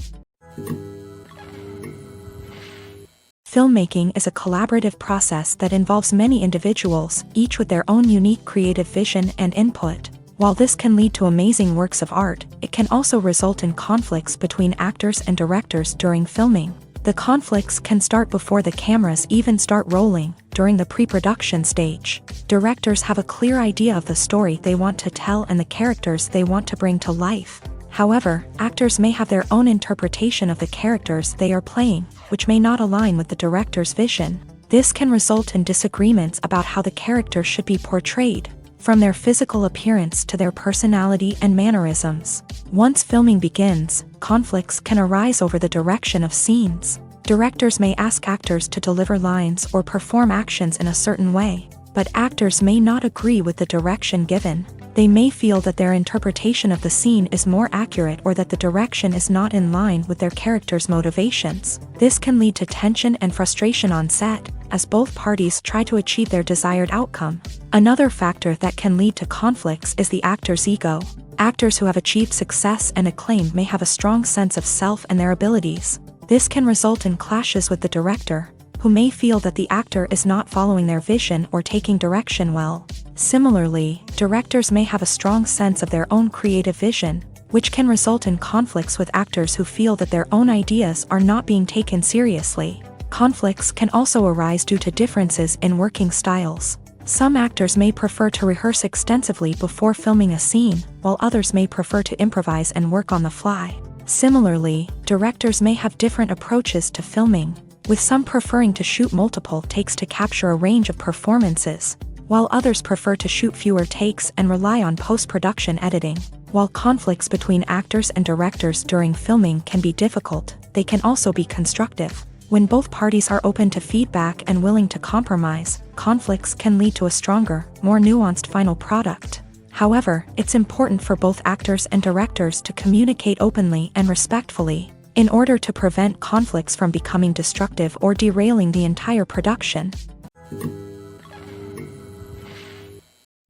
Filmmaking is a collaborative process that involves many individuals, each with their own unique creative vision and input. While this can lead to amazing works of art, it can also result in conflicts between actors and directors during filming. The conflicts can start before the cameras even start rolling, during the pre-production stage. Directors have a clear idea of the story they want to tell and the characters they want to bring to life. However, actors may have their own interpretation of the characters they are playing, which may not align with the director's vision. This can result in disagreements about how the character should be portrayed, from their physical appearance to their personality and mannerisms. Once filming begins, conflicts can arise over the direction of scenes. Directors may ask actors to deliver lines or perform actions in a certain way, but actors may not agree with the direction given. They may feel that their interpretation of the scene is more accurate or that the direction is not in line with their character's motivations. This can lead to tension and frustration on set, as both parties try to achieve their desired outcome. Another factor that can lead to conflicts is the actor's ego. Actors who have achieved success and acclaim may have a strong sense of self and their abilities. This can result in clashes with the director, who may feel that the actor is not following their vision or taking direction well. Similarly, directors may have a strong sense of their own creative vision, which can result in conflicts with actors who feel that their own ideas are not being taken seriously. Conflicts can also arise due to differences in working styles. Some actors may prefer to rehearse extensively before filming a scene, while others may prefer to improvise and work on the fly. Similarly, directors may have different approaches to filming, with some preferring to shoot multiple takes to capture a range of performances, while others prefer to shoot fewer takes and rely on post-production editing. While conflicts between actors and directors during filming can be difficult, they can also be constructive. When both parties are open to feedback and willing to compromise, conflicts can lead to a stronger, more nuanced final product. However, it's important for both actors and directors to communicate openly and respectfully, in order to prevent conflicts from becoming destructive or derailing the entire production.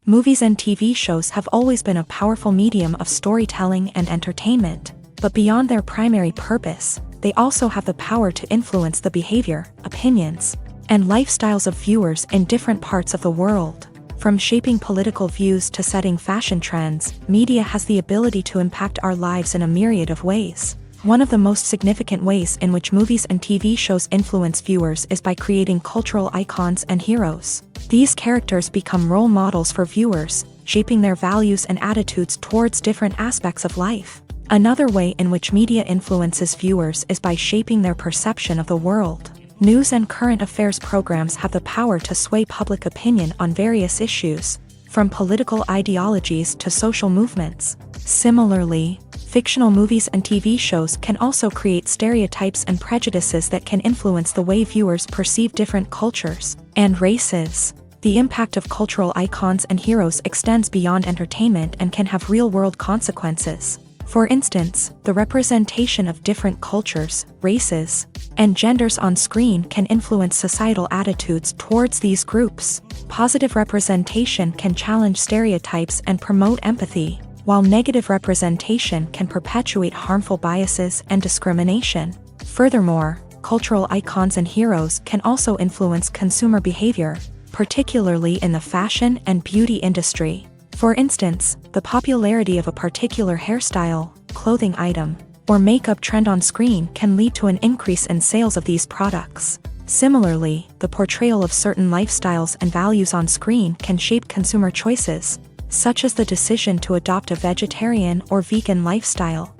Movies and TV shows have always been a powerful medium of storytelling and entertainment, but beyond their primary purpose, they also have the power to influence the behavior, opinions, and lifestyles of viewers in different parts of the world. From shaping political views to setting fashion trends, media has the ability to impact our lives in a myriad of ways. One of the most significant ways in which movies and TV shows influence viewers is by creating cultural icons and heroes. These characters become role models for viewers, shaping their values and attitudes towards different aspects of life. Another way in which media influences viewers is by shaping their perception of the world. News and current affairs programs have the power to sway public opinion on various issues, from political ideologies to social movements. Similarly, fictional movies and TV shows can also create stereotypes and prejudices that can influence the way viewers perceive different cultures and races. The impact of cultural icons and heroes extends beyond entertainment and can have real-world consequences. For instance, the representation of different cultures, races, and genders on screen can influence societal attitudes towards these groups. Positive representation can challenge stereotypes and promote empathy, while negative representation can perpetuate harmful biases and discrimination. Furthermore, cultural icons and heroes can also influence consumer behavior, particularly in the fashion and beauty industry. For instance, the popularity of a particular hairstyle, clothing item, or makeup trend on screen can lead to an increase in sales of these products. Similarly, the portrayal of certain lifestyles and values on screen can shape consumer choices, such as the decision to adopt a vegetarian or vegan lifestyle.